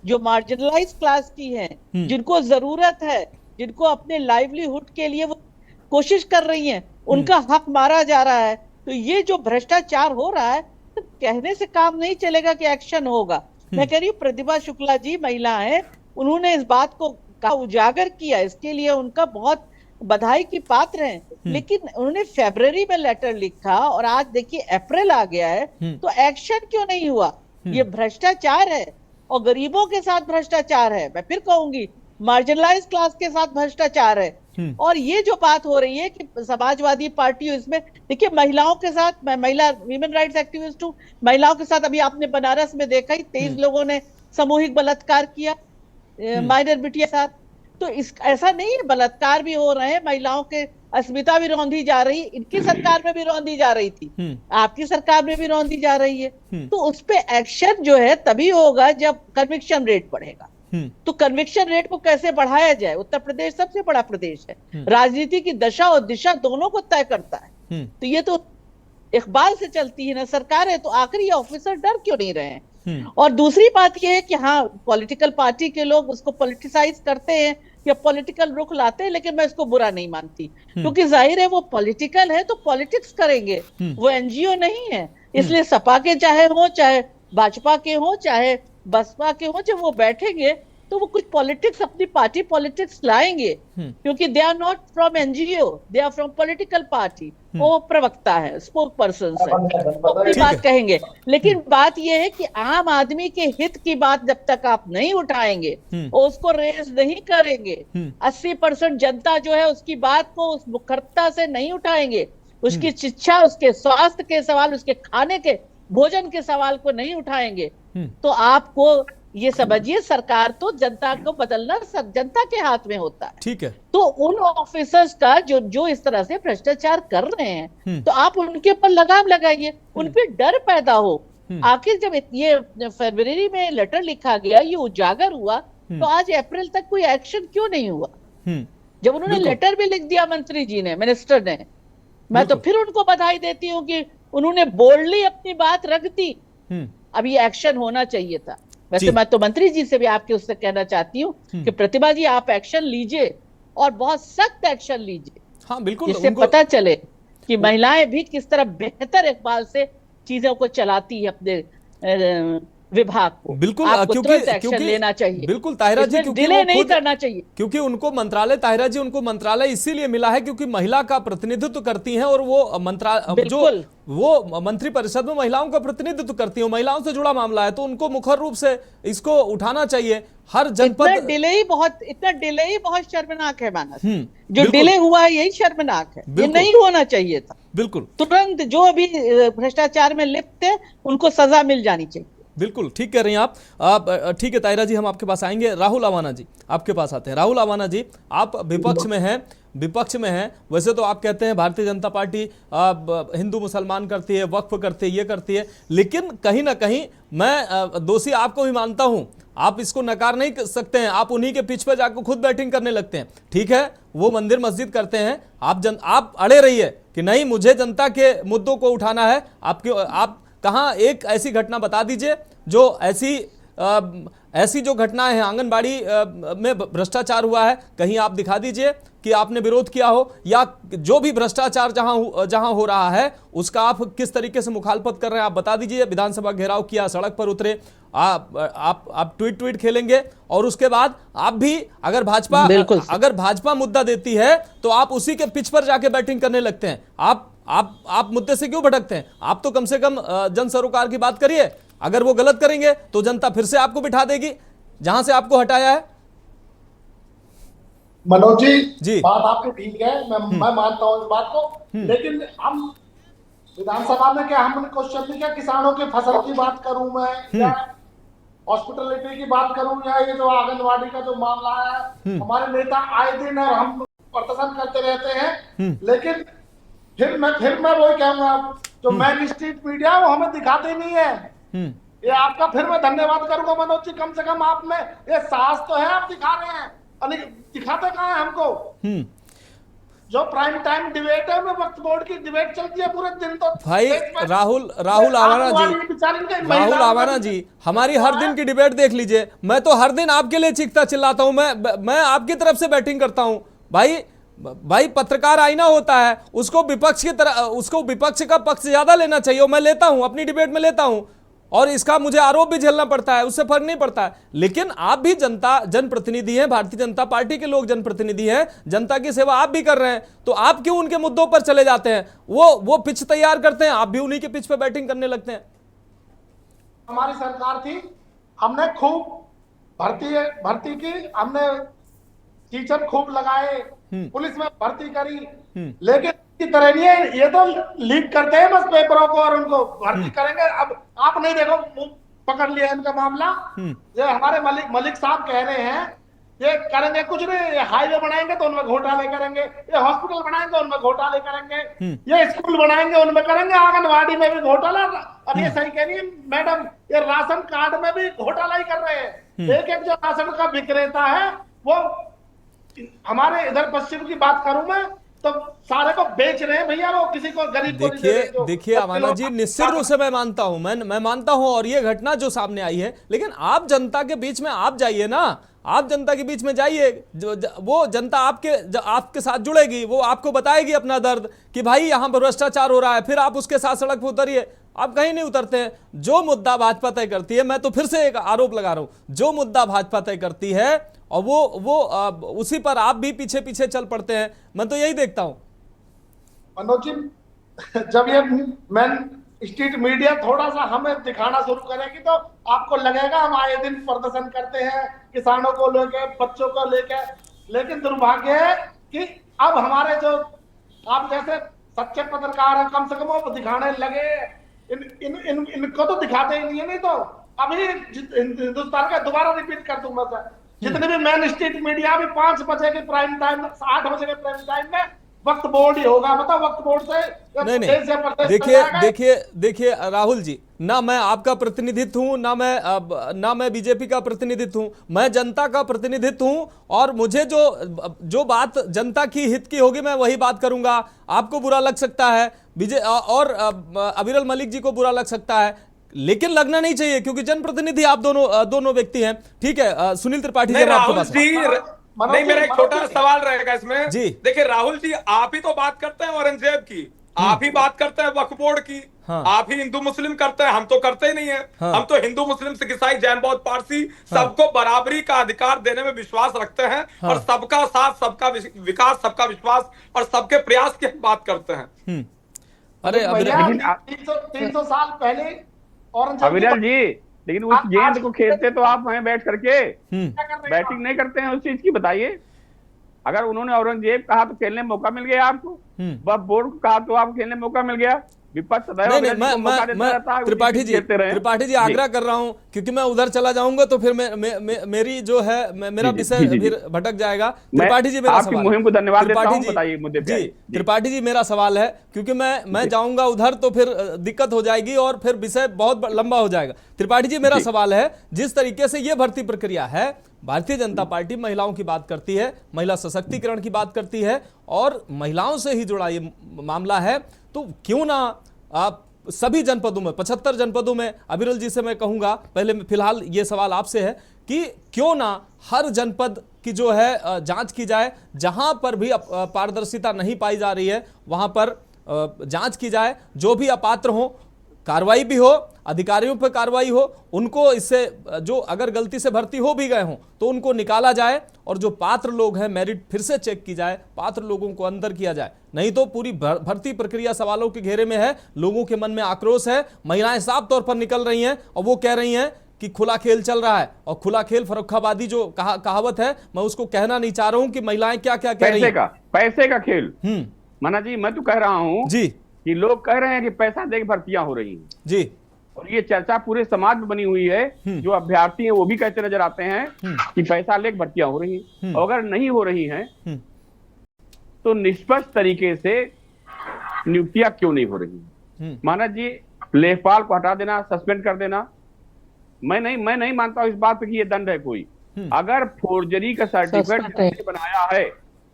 F: जो मार्जिनलाइज क्लास की हैं, जिनको जरूरत है, जिनको अपने लाइवलीहुड के लिए वो कोशिश कर रही हैं, उनका हक मारा जा रहा है। तो ये जो भ्रष्टाचार हो रहा है, तो कहने से काम नहीं चलेगा कि एक्शन होगा। मैं कह रही हूँ प्रतिभा शुक्ला जी महिला है, उन्होंने इस बात को का उजागर किया, इसके लिए उनका बहुत बधाई की पात्र हैं। लेकिन उन्होंने फरवरी में लेटर लिखा और आज देखिए अप्रैल आ गया है, तो एक्शन क्यों नहीं हुआ? ये भ्रष्टाचार है और गरीबों के साथ भ्रष्टाचार है, मैं फिर कहूंगी मार्जिनलाइज क्लास के साथ भ्रष्टाचार है। और ये जो बात हो रही है कि समाजवादी पार्टी, इसमें देखिए महिलाओं के साथ, मैं महिला ह्यूमन राइट्स एक्टिविस्ट हूँ, महिलाओं के साथ अभी आपने बनारस में देखा ही 23 लोगों ने सामूहिक बलात्कार किया माइनर बिटिया के साथ। तो इस ऐसा नहीं है, बलात्कार भी हो रहे हैं, महिलाओं के अस्मिता भी रौंदी जा रही, इनकी सरकार में भी रौंदी जा रही थी, आपकी सरकार में भी रौंदी जा रही है। तो उस पे एक्शन जो है तभी होगा जब कन्विक्शन रेट बढ़ेगा। तो कन्विक्शन रेट को कैसे बढ़ाया जाए? उत्तर प्रदेश सबसे बड़ा प्रदेश है, राजनीति की दशा और दिशा दोनों को तय करता है। तो ये तो इकबाल से चलती है ना सरकार है, तो आखिर ये ऑफिसर डर क्यों नहीं रहे हैं? और दूसरी बात यह है कि हाँ, पॉलिटिकल पार्टी के लोग उसको पॉलिटिसाइज करते हैं या पॉलिटिकल रुख लाते हैं, लेकिन मैं इसको बुरा नहीं मानती, क्योंकि जाहिर है वो पॉलिटिकल है तो पॉलिटिक्स करेंगे, वो एनजीओ नहीं है। इसलिए सपा के चाहे हो, चाहे भाजपा के हो, चाहे बसपा के हो, जब वो बैठेंगे तो वो कुछ पॉलिटिक्स, अपनी पार्टी पॉलिटिक्स लाएंगे, क्योंकि they are not from NGO, they are from political party. वो प्रवक्ता है, स्पोक पर्सन है, अपनी बात कहेंगे। लेकिन बात यह है कि आम आदमी के हित की बात जब तक आप नहीं उठाएंगे और उसको रेज नहीं करेंगे, 80% जनता जो है उसकी बात को उस मुखरता से नहीं उठाएंगे, उसकी शिक्षा, उसके स्वास्थ्य के सवाल, उसके खाने के भोजन के सवाल को नहीं उठाएंगे, तो आपको ये समझिए सरकार तो जनता को बदलना जनता के हाथ में होता है।
A: ठीक है।
F: तो उन ऑफिसर्स का जो इस तरह से भ्रष्टाचार कर रहे हैं, तो आप उनके ऊपर लगाम लगाइए, उन पे डर पैदा हो। आखिर जब ये फरवरी में लेटर लिखा गया, ये उजागर हुआ, तो आज अप्रैल तक कोई एक्शन क्यों नहीं हुआ? जब उन्होंने लेटर भी लिख दिया मंत्री जी ने, मिनिस्टर ने, मैं तो फिर उनको बधाई देती हूँ कि उन्होंने बोल्डली अपनी बात रख दी। अब ये एक्शन होना चाहिए था। वैसे मैं तो मंत्री जी से भी आपके उससे कहना चाहती हूँ कि प्रतिभा जी आप एक्शन लीजिए और बहुत सख्त एक्शन लीजिए।
A: हाँ बिल्कुल,
F: जिससे पता चले कि महिलाएं भी किस तरह बेहतर इकबाल से चीजों को चलाती है अपने विभाग को।
A: बिल्कुल,
F: क्योंकि लेना चाहिए,
A: बिल्कुल ताहिरा जी, क्योंकि
F: डिले नहीं करना चाहिए,
A: क्योंकि उनको मंत्रालय, ताहिरा जी उनको मंत्रालय इसीलिए मिला है क्योंकि महिला का प्रतिनिधित्व करती हैं, और वो वो मंत्री परिषद में महिलाओं का प्रतिनिधित्व करती है, महिलाओं से जुड़ा मामला है, तो उनको मुखर रूप से इसको उठाना चाहिए। हर जनपद
F: इतना डिले ही बहुत शर्मनाक है मानस, जो डिले हुआ है यही शर्मनाक है, ये नहीं होना चाहिए था।
A: बिल्कुल,
F: तुरंत जो अभी भ्रष्टाचार में लिप्त है उनको सजा मिल जानी चाहिए।
A: बिल्कुल ठीक कह रही हैं आप। ठीक है ताहिरा जी, हम आपके पास आएंगे। राहुल आवाना जी आपके पास आते हैं। राहुल आवाना जी, आप विपक्ष में हैं, वैसे तो आप कहते हैं भारतीय जनता पार्टी हिंदू मुसलमान करती है, वक्फ करती है, ये करती है, लेकिन कहीं ना कहीं मैं दोषी आपको भी मानता हूं, आप इसको नकार नहीं कर सकते हैं, आप उन्हीं के पिच पे जाकर खुद बैटिंग करने लगते हैं। ठीक है, वो मंदिर मस्जिद करते हैं, आप अड़े रहिए कि नहीं मुझे जनता के मुद्दों को उठाना है। आप कहाँ एक ऐसी घटना बता दीजिए जो ऐसी जो घटनाएं हैं, आंगनबाड़ी में भ्रष्टाचार हुआ है, कहीं आप दिखा दीजिए कि आपने विरोध किया हो, या जो भी भ्रष्टाचार जहां हो रहा है उसका आप किस तरीके से मुखालफत कर रहे हैं, आप बता दीजिए। विधानसभा घेराव किया, सड़क पर उतरे, आप ट्वीट खेलेंगे, और उसके बाद आप भी अगर भाजपा मुद्दा देती है तो आप उसी के पिच पर जाके बैटिंग करने लगते हैं। आप मुद्दे से क्यों भटकते हैं? आप तो कम से कम जन सरोकार की बात करिए। अगर वो गलत करेंगे तो जनता फिर से आपको बिठा देगी जहां से आपको हटाया है।
H: मनोज जी बात आपकी ठीक है, मैं मानता हूं इस बात को, लेकिन हम विधानसभा में क्या हमने क्वेश्चन नहीं किया किसानों के फसल की बात करूं मैं, या हॉस्पिटलिटी की बात करूं, या ये जो आंगनबाड़ी का जो मामला है, हमारे नेता आए दिन और हम प्रदर्शन करते रहते हैं, लेकिन फिर मैं वही कहूंगा, जो मेन स्ट्रीट मीडिया वो हमें दिखाते नहीं है। ये आपका फिर मैं धन्यवाद करूंगा मनोज जी, कम से कम आप में ये साहस तो है, आप दिखा रहे हैं, दिखाते कहाँ है हमको? जो प्राइम टाइम डिबेट है, में वक्त बोर्ड की डिबेट चलती है पूरे दिन, तो भाई
A: राहुल आवाना जी हमारी हर दिन की डिबेट देख लीजिए। मैं तो हर दिन आपके लिए चीखता चिल्लाता हूं, मैं आपकी तरफ से बैटिंग करता हूं। भाई पत्रकार आईना होता है, उसको विपक्ष का पक्ष ज्यादा लेना चाहिए, मैं लेता हूं, अपनी डिबेट में लेता हूं, और इसका मुझे आरोप भी झेलना पड़ता है, उससे फर्क नहीं पड़ता है। लेकिन आप भी जनता जनप्रतिनिधि हैं, भारतीय जनता पार्टी के लोग जनप्रतिनिधि हैं, जनता की सेवा आप भी कर रहे हैं, तो आप क्यों उनके मुद्दों पर चले जाते हैं? वो पिच तैयार करते हैं, आप भी उन्हीं के पिच पे बैटिंग करने लगते हैं।
H: हमारी सरकार थी, हमने खूब भर्ती की, हमने टीचर खूब लगाए, पुलिस में भर्ती करी, लेकिन की तरह नहीं है, ये तो लीक करते हैं बस पेपरों को और उनको भर्ती करेंगे। अब आप नहीं देखो, पकड़ लिया इनका मामला। ये हमारे मलिक साहब कह रहे हैं ये करेंगे कुछ नहीं, ये हाईवे बनाएंगे तो उनमें घोटाले करेंगे, ये हॉस्पिटल बनाएंगे उनमें घोटाले करेंगे, ये स्कूल बनाएंगे उनमें करेंगे, आंगनबाड़ी में भी घोटाला। अब ये सही कह रही है मैडम, ये राशन कार्ड में भी घोटाला ही कर रहे हैं। एक एक जो राशन का विक्रेता है वो, हमारे इधर पश्चिम की बात करूं मैं तो सारे को बेच रहे हैं भैया, वो किसी को गरीब को।
A: देखिए अमाना जी, निश्चित रूप से मैं मानता हूं, मैं मानता हूं, और ये घटना जो सामने आई है, लेकिन आप जनता के बीच में आप जाइए ना, आप जनता के बीच में जाइए, वो जनता आपके साथ जुड़ेगी, वो आपको बताएगी अपना दर्द कि भाई यहाँ पर भ्रष्टाचार हो रहा है, फिर आप उसके साथ सड़क पर उतरिए। आप कहीं नहीं उतरते हैं। जो मुद्दा भाजपा तय करती है, मैं तो फिर से एक आरोप लगा रहा हूं, जो मुद्दा भाजपा तय करती है और वो उसी पर आप भी पीछे पीछे चल पड़ते हैं। मैं तो यही देखता हूं।
H: मनोज जी, जब ये मैन स्ट्रीट मीडिया थोड़ा सा हमें दिखाना शुरू करेगी तो आपको लगेगा हम आए दिन प्रदर्शन करते हैं किसानों को लेके, बच्चों को लेके, लेकिन दुर्भाग्य है कि अब हमारे जो आप जैसे सच्चे पत्रकार हैं, कम से कम वो दिखाने लगे। इनको तो दिखाते ही नहीं है। नहीं तो अभी हिंदुस्तान का दोबारा रिपीट कर दूं मैं सर, जितने भी मेन स्ट्रीट मीडिया भी 5 बजे के प्राइम टाइम, 8 बजे के प्राइम टाइम में वक्त बोर्ड ही होगा। मतलब वक्त बोर्ड से
A: नहीं। देखिए राहुल जी, ना मैं आपका प्रतिनिधित्व हूं, ना मैं बीजेपी का प्रतिनिधित्व हूं, मैं जनता का प्रतिनिधित्व हूं, और मुझे जो बात जनता की हित की होगी मैं वही बात करूंगा। आपको बुरा लग सकता है, और अविरल मलिक जी को बुरा लग सकता है, लेकिन लगना नहीं चाहिए, क्योंकि जनप्रतिनिधि आप दोनों व्यक्ति हैं। ठीक है, सुनील त्रिपाठी जी, आपके पास
G: नहीं, मेरा एक छोटा सवाल रहेगा इसमें
A: जी।
G: देखिए राहुल जी, आप ही तो बात करते हैं औरंगजेब की, आप ही बात करते हैं वक्फ बोर्ड की,
A: हाँ।
G: आप ही हिंदू मुस्लिम करते हैं, हम तो करते ही नहीं है।
A: हाँ।
G: हम तो हिंदू मुस्लिम सिख ईसाई जैन बौद्ध पारसी सबको बराबरी का अधिकार देने में विश्वास रखते हैं, और सबका साथ, सबका विकास, सबका विश्वास और सबके प्रयास की बात करते हैं।
A: अरे
H: 300 साल पहले
I: अविरल जी, लेकिन उस गेंद को खेलते तो आप वहीं बैठ करके बैटिंग नहीं करते हैं उस चीज की, बताइए। अगर उन्होंने औरंगजेब कहा तो खेलने मौका मिल गया आपको, वक्फ बोर्ड को कहा तो आपको खेलने मौका मिल गया। विपक्ष
A: मैं त्रिपाठी जी आग्रह कर रहा हूं, क्योंकि मैं उधर चला जाऊंगा तो फिर मेरी जो है मेरा विषय फिर भटक जाएगा। त्रिपाठी जी, मेरा सवाल,
I: मुहिम को धन्यवाद देता हूं, बताइए मुद्दे पे।
A: जी त्रिपाठी जी, मेरा सवाल है, क्योंकि मैं जाऊंगा उधर तो फिर दिक्कत हो जाएगी और फिर विषय बहुत लंबा हो जाएगा। त्रिपाठी जी, मेरा सवाल है, जिस तरीके से ये भर्ती प्रक्रिया है, भारतीय जनता पार्टी महिलाओं की बात करती है, महिला सशक्तिकरण की बात करती है, और महिलाओं से ही जुड़ा ये मामला है, तो क्यों ना आप सभी जनपदों में, 75 जनपदों में, अविरल जी से मैं कहूंगा, पहले फिलहाल ये सवाल आपसे है कि क्यों ना हर जनपद की जो है जांच की जाए, जहां पर भी पारदर्शिता नहीं पाई जा रही है वहां पर जांच की जाए, जो भी अपात्र हो कार्रवाई भी हो, अधिकारियों पर कार्रवाई हो, उनको इससे जो अगर गलती से भर्ती हो भी गए हों तो उनको निकाला जाए, और जो पात्र लोग हैं मेरिट फिर से चेक की जाए, पात्र लोगों को अंदर किया जाए। नहीं तो पूरी भर्ती प्रक्रिया सवालों के घेरे में है, लोगों के मन में आक्रोश है, महिलाएं साफ तौर पर निकल रही हैं और वो कह रही हैं कि खुला खेल चल रहा है, और खुला खेल फर्रुखाबादी जो कहावत है, मैं उसको कहना नहीं चाह रहा हूं कि महिलाएं क्या क्या कह रही हैं।
I: पैसे का खेल। मना जी, मैं तो कह रहा हूं
A: जी
I: कि लोग कह रहे हैं कि पैसा देकर भर्तियां हो रही हैं
A: जी,
I: और ये चर्चा पूरे समाज में बनी हुई है। जो अभ्यर्थी हैं वो भी कहते नजर आते हैं कि पैसा लेकर भर्तियां हो रही हैं, और अगर नहीं हो रही हैं तो निष्पक्ष तरीके से नियुक्तियां क्यों नहीं हो रही? माना जी, लेखपाल को हटा देना, सस्पेंड कर देना, मैं नहीं मानता हूं इस बात पे कि ये दंड है कोई। अगर फोर्जरी का सर्टिफिकेट बनाया है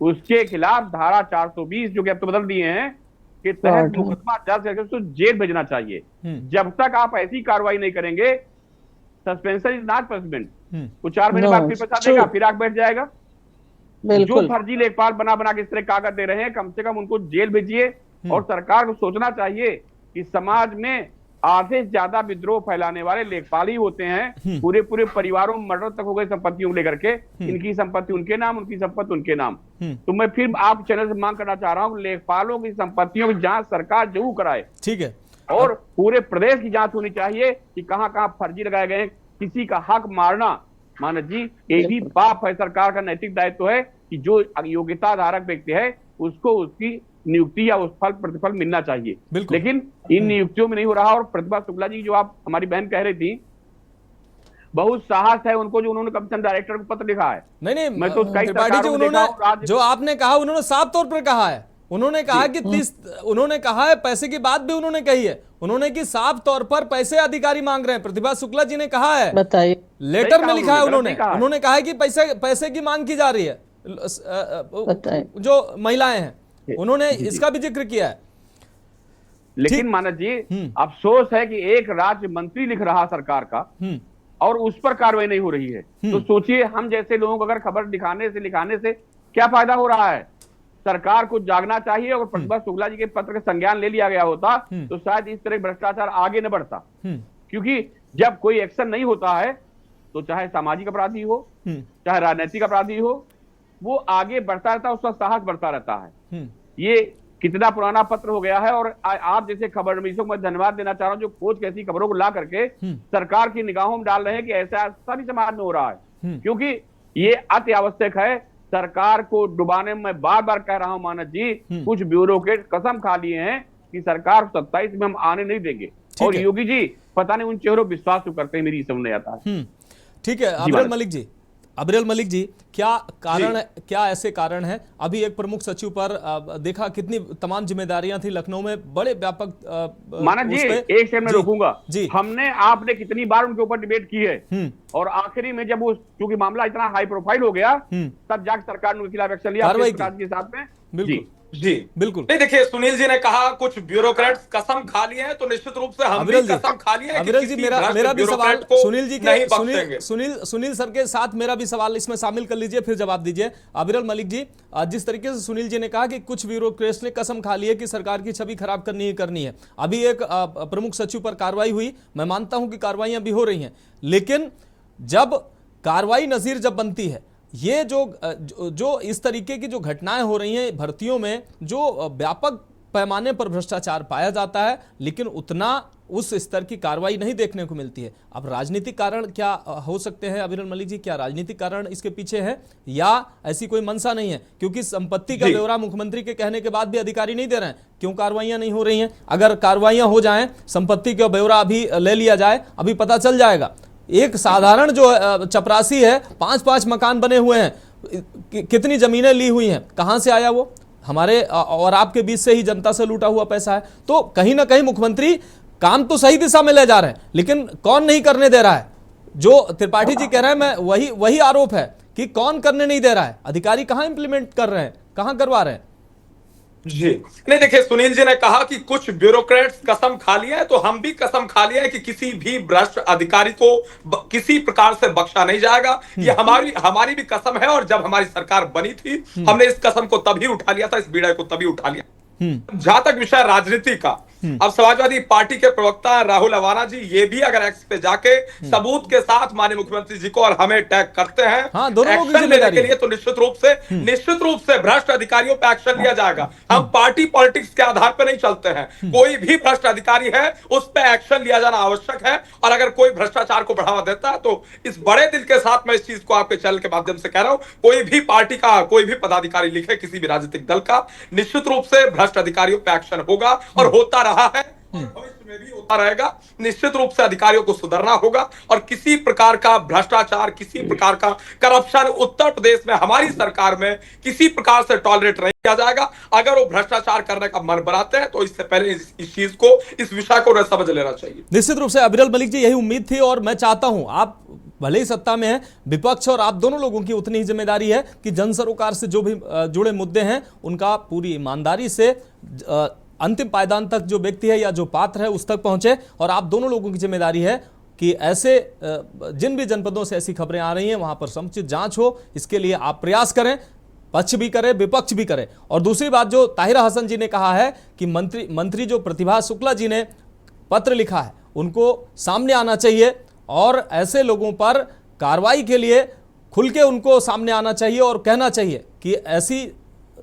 I: उसके खिलाफ धारा 420 जो कि अब तो बदल दिए हैं के तहत मुकदमा दर्ज करके उसको जेल भेजना चाहिए। जब तक आप ऐसी कार्रवाई नहीं करेंगे, सस्पेंशन इज नॉट पनिशमेंट। वो 4 महीने बाद फिर बता देगा, फिर आग बैठ जाएगा। जो फर्जी लेखपाल बना के इस तरह कागज दे रहे हैं, कम से कम उनको जेल भेजिए। और सरकार को सोचना चाहिए कि समाज में आधे से ज्यादा विद्रोह फैलाने वाले लेखपाल ही होते हैं। पूरे पूरे परिवारों में मर्डर तक हो गए संपत्तियों को लेकर के, इनकी संपत्ति उनके नाम, उनकी संपत्ति उनके नाम। तो मैं फिर आप चैनल से मांग करना चाह रहा हूँ, लेखपालों की संपत्तियों की जांच सरकार जरूर कराए।
A: ठीक है,
I: और पूरे प्रदेश की जांच होनी चाहिए कि कहां कहां फर्जी लगाए गए। किसी का हक मारना मानस जी ये भी पाप है। सरकार का नैतिक दायित्व है कि जो योग्यता धारक व्यक्ति है उसको उसकी नियुक्ति या उस फल प्रतिफल मिलना चाहिए, लेकिन इन नियुक्तियों में नहीं हो रहा। और प्रतिभा शुक्ला जी, जो आप हमारी बहन कह रही थी, बहुत साहस है उनको जो उन्होंने कमीशन डायरेक्टर को पत्र लिखा है।
A: नहीं, मैं तो त्रिपाठी जी, उन्होंने जो आपने कहा उन्होंने साफ तौर पर कहा है। उन्होंने कहा कि उन्होंने कहा है, पैसे की बात भी उन्होंने कही है, उन्होंने कि साफ तौर पर पैसे अधिकारी मांग रहे हैं। प्रतिभा शुक्ला जी ने कहा है,
F: बताइए,
A: लेटर में लिखा है उन्होंने कहा है कि पैसे की मांग की जा रही है। जो महिलाएं हैं उन्होंने इसका भी जिक्र किया है।
I: लेकिन मानस जी, अफसोस है कि एक राज्य मंत्री लिख रहा सरकार का और उस पर कार्रवाई नहीं हो रही है। तो सोचिए, हम जैसे लोगों को अगर खबर लिखाने से क्या फायदा हो रहा है। सरकार को जागना चाहिए। और प्रतिभा शुक्ला जी के पत्र का संज्ञान ले लिया गया होता तो शायद इस तरह भ्रष्टाचार आगे न बढ़ता। क्योंकि जब कोई एक्शन नहीं होता है तो चाहे सामाजिक अपराधी हो, चाहे राजनीतिक अपराधी हो, वो आगे बढ़ता रहता है, उसका साहस बढ़ता रहता है। ये कितना पुराना पत्र हो गया है। और आप जैसे खबर नवीसों को मैं धन्यवाद देना चाह रहा हूं, जो खोज कैसी खबरों को ला करके सरकार की निगाहों में डाल रहे हैं कि ऐसा सभी समाज में हो रहा है। क्योंकि ये अति आवश्यक है। सरकार को डुबाने में मैं बार बार कह रहा हूं मानस जी, कुछ ब्यूरोक्रेट कसम खा लिए हैं कि सरकार 27 में हम आने नहीं देंगे। और योगी जी पता नहीं उन चेहरों विश्वास क्यों करते हैं, मेरी समझ नहीं आता है।
A: ठीक है, अबरेल मलिक जी, क्या ऐसे कारण है? अभी एक प्रमुख सचिव पर देखा कितनी तमाम जिम्मेदारियां थी लखनऊ में, बड़े व्यापक।
I: मानस जी, एक सेकंड में रोकूंगा जी। हमने आपने कितनी बार उनके ऊपर डिबेट की है, और आखिरी में जब वो क्योंकि मामला इतना हाई प्रोफाइल हो गया, तब जाकर सरकार ने उनके खिलाफ एक्शन लिया के साथ में।
G: जी बिल्कुल नहीं। देखिए, सुनील जी ने कहा कुछ ब्यूरोक्रेट्स कसम खा लिए हैं, तो निश्चित रूप से हम भी कसम खा लिए हैं।
A: अविरल जी, मेरा भी सवाल सुनील जी के सुनील सर के साथ मेरा भी सवाल इसमें शामिल कर लीजिए, फिर जवाब दीजिए। अविरल मलिक जी, जिस तरीके से सुनील जी ने कहा कि कुछ ब्यूरोक्रेट्स ने कसम खा ली है कि सरकार की छवि खराब करनी है। अभी एक प्रमुख सचिव पर कार्रवाई हुई, मैं मानता हूं कि कार्रवाइयां भी हो रही हैं, लेकिन जब कार्रवाई नजीर जब बनती है, ये जो इस तरीके की जो घटनाएं हो रही हैं भर्तियों में, जो व्यापक पैमाने पर भ्रष्टाचार पाया जाता है, लेकिन उतना उस स्तर की कार्रवाई नहीं देखने को मिलती है। अब राजनीतिक कारण क्या हो सकते हैं अविरल मलिक जी? क्या राजनीतिक कारण इसके पीछे है, या ऐसी कोई मंशा नहीं है? क्योंकि संपत्ति का ब्यौरा मुख्यमंत्री के कहने के बाद भी अधिकारी नहीं दे रहे हैं, क्यों कार्रवाइयां नहीं हो रही हैं? अगर कार्रवाइयां हो जाएं, संपत्ति का ब्यौरा अभी ले लिया जाए, अभी पता चल जाएगा। एक साधारण जो चपरासी है, 5-5 मकान बने हुए हैं, कितनी जमीनें ली हुई हैं, कहां से आया वो? हमारे और आपके बीच से ही जनता से लूटा हुआ पैसा है। तो कहीं ना कहीं मुख्यमंत्री काम तो सही दिशा में ले जा रहे हैं, लेकिन कौन नहीं करने दे रहा है? जो त्रिपाठी जी कह रहे हैं, मैं वही आरोप है कि कौन करने नहीं दे रहा है। अधिकारी कहां इंप्लीमेंट कर रहे हैं, कहां करवा रहे हैं?
G: जी नहीं, देखिए, सुनील जी ने कहा कि कुछ ब्यूरोक्रेट्स कसम खा लिया है, तो हम भी कसम खा लिया है कि किसी भी भ्रष्ट अधिकारी को किसी प्रकार से बख्शा नहीं जाएगा। ये हमारी भी कसम है। और जब हमारी सरकार बनी थी, हमने इस कसम को तभी उठा लिया था, इस बीड़ा को तभी उठा लिया। जहां तक विषय राजनीति का, अब समाजवादी पार्टी के प्रवक्ता राहुल अवाना जी ये भी अगर एक्स पे जाके सबूत के साथ माननीय मुख्यमंत्री जी को और हमें टैग करते हैं एक्शन लेने के लिए, तो निश्चित रूप से भ्रष्ट अधिकारियों पे एक्शन लिया जाएगा। हम पार्टी पॉलिटिक्स के आधार पर नहीं चलते हैं। कोई भी भ्रष्ट अधिकारी है उस पर एक्शन लिया जाना आवश्यक है। और अगर कोई भ्रष्टाचार को बढ़ावा देता है, तो इस बड़े दिल के साथ मैं इस चीज को आपके चैनल के माध्यम से कह रहा हूं, कोई भी पार्टी का कोई भी पदाधिकारी लिखे, किसी भी राजनीतिक दल का, निश्चित रूप से भ्रष्ट अधिकारियों पर एक्शन होगा और होता रहा है, भविष्य में भी होता रहेगा। निश्चित रूप से अधिकारियों को सुधरना होगा और किसी प्रकार का भ्रष्टाचार, किसी प्रकार का करप्शन उत्तर प्रदेश में हमारी सरकार में किसी प्रकार से टॉलरेट नहीं किया जाएगा। अगर वो भ्रष्टाचार करने का मन बनाते हैं, तो इससे पहले इस चीज को, इस विषय को समझ लेना चाहिए।
A: निश्चित रूप से अविरल मलिक जी, यही उम्मीद थी। और मैं चाहता हूं, आप भले ही सत्ता में है, विपक्ष और आप दोनों लोगों की उतनी ही जिम्मेदारी है कि जन सरोकार से जो भी जुड़े मुद्दे हैं उनका पूरी ईमानदारी से अंतिम पायदान तक जो व्यक्ति है या जो पात्र है उस तक पहुंचे। और आप दोनों लोगों की जिम्मेदारी है कि ऐसे जिन भी जनपदों से ऐसी खबरें आ रही हैं वहां पर समुचित जांच हो, इसके लिए आप प्रयास करें, पक्ष भी करे, विपक्ष भी करे। और दूसरी बात जो ताहिरा हसन जी ने कहा है कि मंत्री जो प्रतिभा शुक्ला जी ने पत्र लिखा है उनको सामने आना चाहिए और ऐसे लोगों पर कार्रवाई के लिए खुल के उनको सामने आना चाहिए और कहना चाहिए कि ऐसी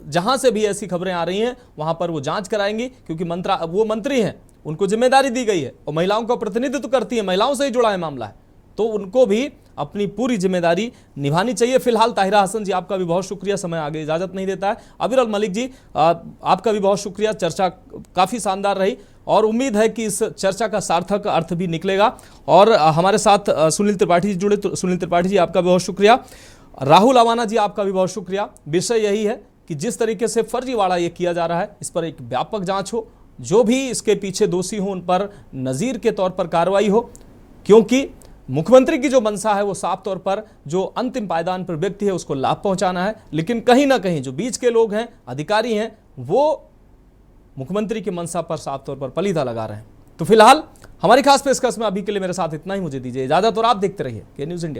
A: जहां से भी ऐसी खबरें आ रही हैं वहां पर वो जांच कराएंगी, क्योंकि वो मंत्री हैं, उनको जिम्मेदारी दी गई है और महिलाओं का प्रतिनिधित्व करती है, महिलाओं से ही जुड़ा है मामला है, तो उनको भी अपनी पूरी जिम्मेदारी निभानी चाहिए। फिलहाल ताहिरा हसन जी आपका भी बहुत शुक्रिया, समय आगे इजाजत नहीं देता है। अविरल मलिक जी आपका भी बहुत शुक्रिया, चर्चा काफी शानदार रही और उम्मीद है कि इस चर्चा का सार्थक अर्थ भी निकलेगा। और हमारे साथ सुनील त्रिपाठी जी जुड़े, तो सुनील त्रिपाठी जी आपका बहुत शुक्रिया। राहुल अवाना जी आपका भी बहुत शुक्रिया। विषय यही है कि जिस तरीके से फर्जीवाड़ा ये किया जा रहा है इस पर एक व्यापक जांच हो, जो भी इसके पीछे दोषी हो उन पर नज़ीर के तौर पर कार्रवाई हो, क्योंकि मुख्यमंत्री की जो मंशा है वो साफ तौर पर जो अंतिम पायदान पर व्यक्ति है उसको लाभ पहुंचाना है, लेकिन कहीं ना कहीं जो बीच के लोग हैं, अधिकारी हैं, वो मुख्यमंत्री की मंशा पर साफ तौर पर पलीदा लगा रहे हैं। तो फिलहाल हमारी खास पेशकश में अभी के लिए मेरे साथ इतना ही, मुझे दीजिए इजाजत और आप देखते रहिए के न्यूज़ इंडिया।